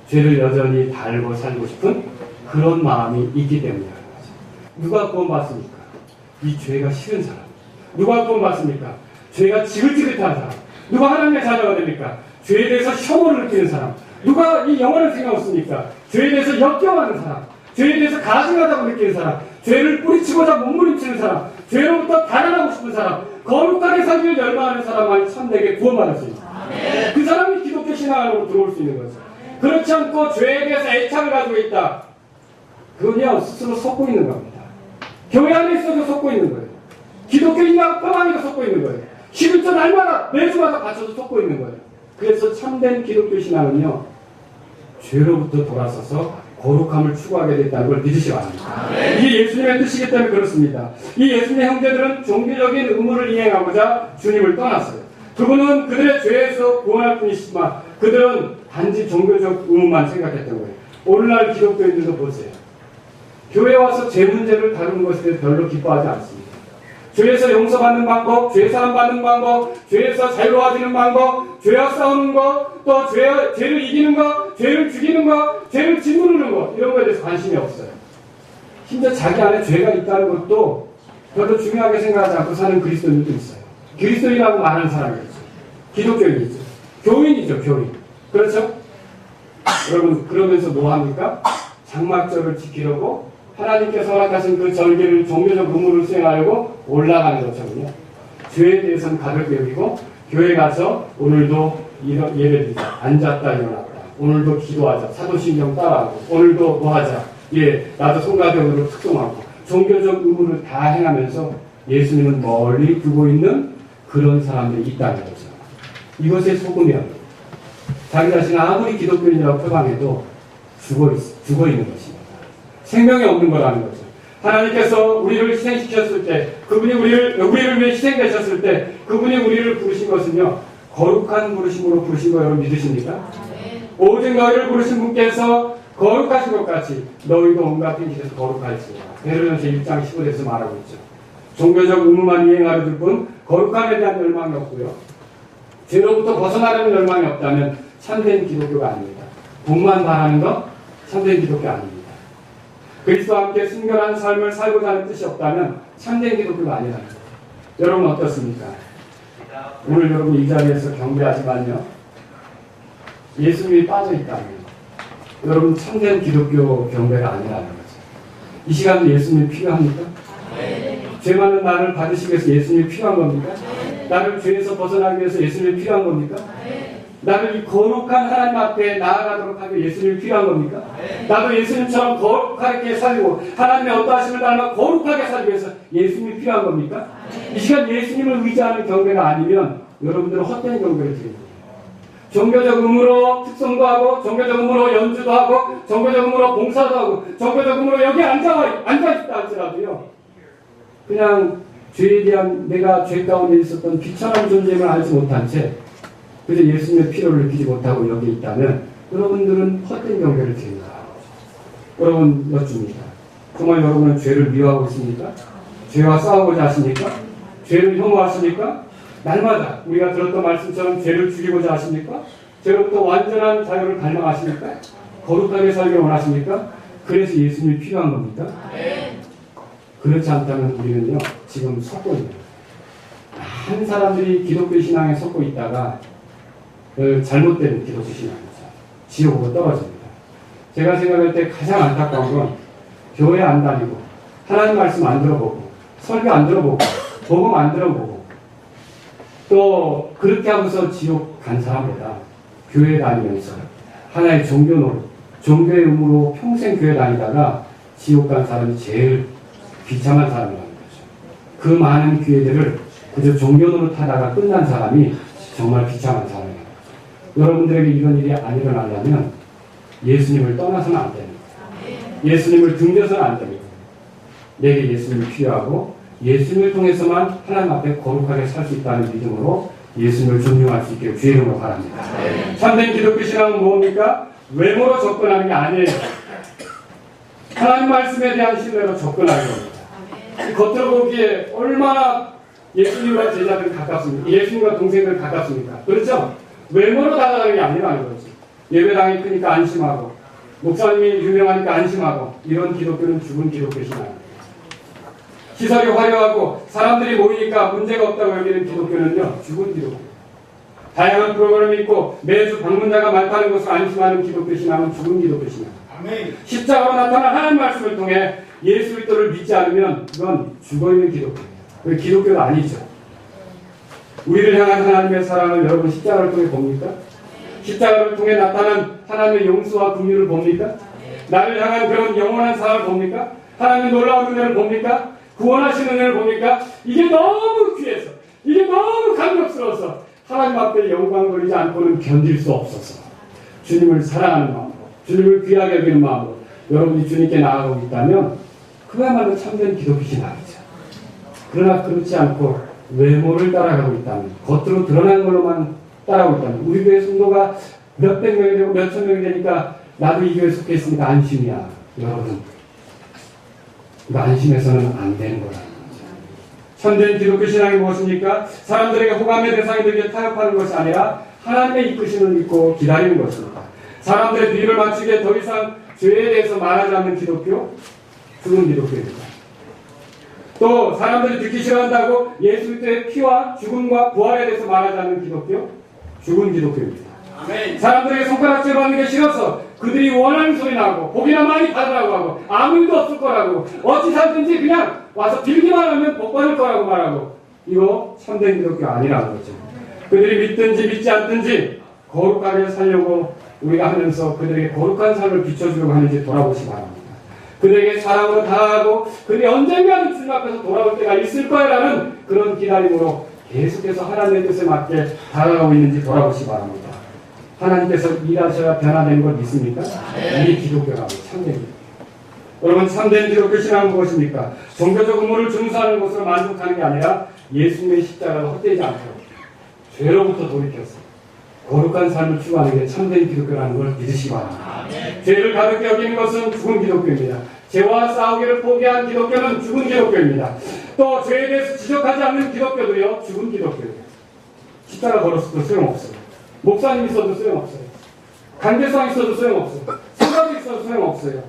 죄를 여전히 달고 살고 싶은 그런 마음이 있기 때문이라는 거죠. 누가 구원받습니까? 이 죄가 싫은 사람. 누가 구원받습니까? 죄가 지긋지긋한 사람. 누가 하나님의 자녀가 됩니까? 죄에 대해서 혐오를 느끼는 사람. 누가 이 영원한 생각 없습니까? 죄에 대해서 역겨워하는 사람. 죄에 대해서 가증하다고 느끼는 사람. 죄를 뿌리치고자 몸부림치는 사람. 죄로부터 달아나고 싶은 사람. 거룩하게 살기를 열망하는 사람만이 참되게 구원받을 수 있습니다. 그 사람이 기독교 신앙 안으로 들어올 수 있는 거죠. 그렇지 않고 죄에 대해서 애착을 가지고 있다. 그건요, 스스로 속고 있는 겁니다. 교회 안에 있어도 속고 있는 거예요. 기독교인이라고 평안히도 속고 있는 거예요. 11조 날마다 매주마다 바쳐도 속고 있는 거예요. 그래서 참된 기독교 신앙은요, 죄로부터 돌아서서 거룩함을 추구하게 됐다는 걸 믿으시기 바랍니다. 이게 예수님의 뜻이기 때문에 그렇습니다. 이 예수님의 형제들은 종교적인 의무를 이행하고자 주님을 떠났어요. 그분은 그들의 죄에서 구원할 뿐이시지만 그들은 단지 종교적 의무만 생각했던 거예요. 오늘날 기독교인들도 보세요. 교회 와서 죄 문제를 다루는 것에 대해서 별로 기뻐하지 않습니다. 죄에서 용서받는 방법, 죄 사함 받는 방법, 죄에서 자유로워지는 방법, 죄와 싸우는 것, 또 죄를 이기는 것, 죄를 죽이는 것, 죄를 짓누르는 것, 이런 것에 대해서 관심이 없어요. 심지어 자기 안에 죄가 있다는 것도 별로 중요하게 생각하지 않고 사는 그리스도인들도 있어요. 그리스도인이라고 말하는 사람이 있죠. 기독교인이죠. 교인이죠, 교인. 그렇죠? 여러분, 그러면서 뭐 합니까? 장막절을 지키려고 하나님께서 허락하신 그 절기를 종교적 의무를 수행하려고 올라가는 것처럼요. 죄에 대해서는 가볍게 여기고 교회 가서 오늘도 예배드리자. 앉았다 일어났다. 오늘도 기도하자. 사도신경 따라하고 오늘도 뭐 하자. 예, 나도 송가병으로 특송하고 종교적 의무를 다 행하면서 예수님은 멀리 두고 있는 그런 사람들이 있다는 거죠. 이것에 속으면 자기 자신은 아무리 기독교인이라고 표방해도 죽어 있는 것입니다. 생명이 없는 거라는 거죠. 하나님께서 우리를 희생시켰을 때, 그분이 우리를 위해 희생되셨을 때, 그분이 우리를 부르신 것은요, 거룩한 부르심으로 부르신 거 여러분 믿으십니까? 오직 너희를 부르신 분께서 거룩하신 것 같이 너희도 온갖 행실에서 거룩할지어다. 베드로전서 1장 15절에서 말하고 있죠. 종교적 의무만 이행하려 들 뿐 거룩함에 대한 열망이 없고요. 죄로부터 벗어나려는 열망이 없다면 참된 기독교가 아닙니다. 복만 바라는 것 참된 기독교 아닙니다. 그리스도와 함께 순결한 삶을 살고자 하는 뜻이 없다면 참된 기독교가 아니라는 거예요. 여러분 어떻습니까? 오늘 여러분 이 자리에서 경배하지만요. 예수님이 빠져있다면 여러분 참된 기독교 경배가 아니라는 거죠. 이 시간도 예수님이 필요합니까? 죄 많은 나를 받으시기 위해서 예수님이 필요한 겁니까? 나를 죄에서 벗어나기 위해서 예수님이 필요한 겁니까? 나를 이 거룩한 하나님 앞에 나아가도록 하기 위해 예수님이 필요한 겁니까? 나도 예수님처럼 거룩하게 살고 하나님의 어떠하심을 닮아 거룩하게 살기 위해서 예수님이 필요한 겁니까? 이 시간 예수님을 의지하는 경배가 아니면 여러분들은 헛된 경배를 드립니다. 종교적 의무로 특성도 하고, 종교적 의무로 연주도 하고, 종교적 의무로 봉사도 하고, 종교적 의무로 여기 앉아있다 할지라도요, 그냥 죄에 대한 내가 죄 가운데 있었던 비천한 존재임을 알지 못한 채 그저 예수님의 필요를 느끼지 못하고 여기 있다면 여러분들은 헛된 경계를 드립니다. 여러분 여쭙니다. 정말 여러분은 죄를 미워하고 있습니까? 죄와 싸우고자 하십니까? 죄를 혐오하십니까? 날마다 우리가 들었던 말씀처럼 죄를 죽이고자 하십니까? 죄로부터 완전한 자유를 갈망하십니까? 거룩하게 살기 원하십니까? 그래서 예수님이 필요한 겁니까? 그렇지 않다면 우리는요, 지금 섞고 있는 많은 사람들이 기독교 신앙에 섞고 있다가 잘못된 기독교 신앙이죠. 지옥으로 떨어집니다. 제가 생각할 때 가장 안타까운 건 교회 안 다니고 하나님 말씀 안 들어보고 설교 안 들어보고 복음 안 들어보고 또 그렇게 하면서 지옥 간 사람보다 교회 다니면서 하나의 종교 노릇, 종교의 의무로 평생 교회 다니다가 지옥 간 사람이 제일 비참한 사람이라는 거죠. 그 많은 기회들을 그저 종교 노릇 하다가 끝난 사람이 정말 비참한 사람이라는 거죠. 여러분들에게 이런 일이 안 일어나려면 예수님을 떠나서는 안 됩니다. 예수님을 등져서는 안 됩니다. 내게 예수님이 필요하고 예수님을 통해서만 하나님 앞에 거룩하게 살 수 있다는 믿음으로 예수님을 존중할 수 있기를 주의 이름으로 바랍니다. 참된 기독교 신앙은 뭡니까? 외모로 접근하는 게 아니에요. 하나님 말씀에 대한 신뢰로 접근하는 겁니다. 겉으로 보기에 얼마나 예수님과 제자들 가깝습니까? 예수님과 동생들 가깝습니까? 그렇죠? 외모로 다가가는 게 아니라는 거죠. 예배당이 크니까 안심하고 목사님이 유명하니까 안심하고 이런 기독교는 죽은 기독교 신앙입니다. 시설이 화려하고 사람들이 모이니까 문제가 없다고 여기는 기독교는요, 죽은 기독교. 다양한 프로그램이 있고 매주 방문자가 많다는 것을 안심하는 기독교 신앙은 죽은 기독교 신앙. 십자가로 나타난 하나님 말씀을 통해 예수 그리스도를 믿지 않으면 그건 죽어있는 기독교입니다. 그 기독교가 아니죠. 우리를 향한 하나님의 사랑을 여러분 십자가를 통해 봅니까? 십자가를 통해 나타난 하나님의 용서와 긍휼을 봅니까? 나를 향한 그런 영원한 사랑을 봅니까? 하나님의 놀라운 은혜를 봅니까? 구원하시는 은혜를 봅니까? 이게 너무 귀해서, 이게 너무 감격스러워서 하나님 앞에 영광 돌리지 않고는 견딜 수 없어서 주님을 사랑하는 마음으로, 주님을 귀하게 여기는 마음으로 여러분이 주님께 나아가고 있다면 그야말로 참된 기독교 신앙이죠. 그러나 그렇지 않고 외모를 따라가고 있다면, 겉으로 드러난 걸로만 따라가고 있다면, 우리 교회 성도가 몇백 명이 되고 몇천 명이 되니까 나도 이 교회에 속해 있으니까 안심이야. 여러분, 이거 안심해서는 안 되는 거라는 거죠. 참된 기독교 신앙이 무엇입니까? 사람들에게 호감의 대상이 되게 타협하는 것이 아니라 하나님의 이끄심을 믿고 기다리는 것입니다. 사람들의 비를 맞추기에 더 이상 죄에 대해서 말하지 않는 기독교, 죽은 기독교입니다. 또 사람들이 듣기 싫어한다고 예수 그리스도의 피와 죽음과 부활에 대해서 말하지 않는 기독교, 죽은 기독교입니다. 아멘. 사람들에게 손가락질 받는 게 싫어서 그들이 원하는 소리 나고 복이나 많이 받으라고 하고 아무 일도 없을 거라고 어찌 살든지 그냥 와서 빌기만 하면 복 받을 거라고 말하고, 이거 참된 기독교 아니라는 거죠. 그들이 믿든지 믿지 않든지 거룩하게 살려고 우리가 하면서 그들에게 거룩한 삶을 비춰주려고 하는지 돌아보시기 바랍니다. 그들에게 사랑으로 다가가고 그들이 언젠가는 주님 앞에서 돌아올 때가 있을 거야라는 그런 기다림으로 계속해서 하나님의 뜻에 맞게 다가가고 있는지 돌아보시기 바랍니다. 하나님께서 일하셔야 변화되는 걸 믿습니까? 이게 기독교라고 참된 기독교. 여러분, 참된 기독교 신앙은 무엇입니까? 종교적 의무를 준수하는 것으로 만족하는 게 아니라 예수님의 십자가가 헛되지 않도록 죄로부터 돌이켜서 거룩한 삶을 추구하는 게 참된 기독교라는 걸 믿으시기 바랍니다. 죄를 가볍게 여기는 것은 죽은 기독교입니다. 죄와 싸우기를 포기한 기독교는 죽은 기독교입니다. 또 죄에 대해서 지적하지 않는 기독교도요, 죽은 기독교예요. 십자가 걸었어도 소용없어요. 목사님 있어도 소용없어요. 관계성 있어도 소용없어요. 생각이 있어도 소용없어요.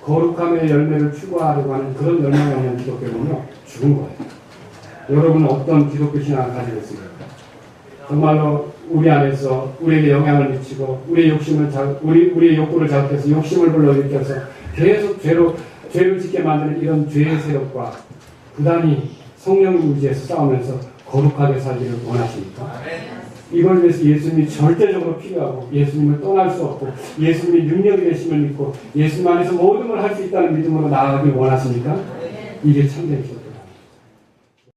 거룩함의 열매를 추구하려고 하는 그런 열망이 없는 기독교는요, 죽은 거예요. 여러분은 어떤 기독교 신앙을 가지고 있습니까? 정말로 우리 안에서 우리에게 영향을 미치고 우리의 욕구를 자극해서 욕심을 불러일으켜서 계속 죄를 짓게 만드는 이런 죄의 세력과 부단히 성령을 의지해서 싸우면서 거룩하게 살기를 원하십니까? 이걸 위해서 예수님이 절대적으로 필요하고 예수님을 떠날 수 없고 예수님의 능력이 되심을 믿고 예수님 안에서 모든 걸 할 수 있다는 믿음으로 나아가길 원하십니까? 이게 참된 기독교.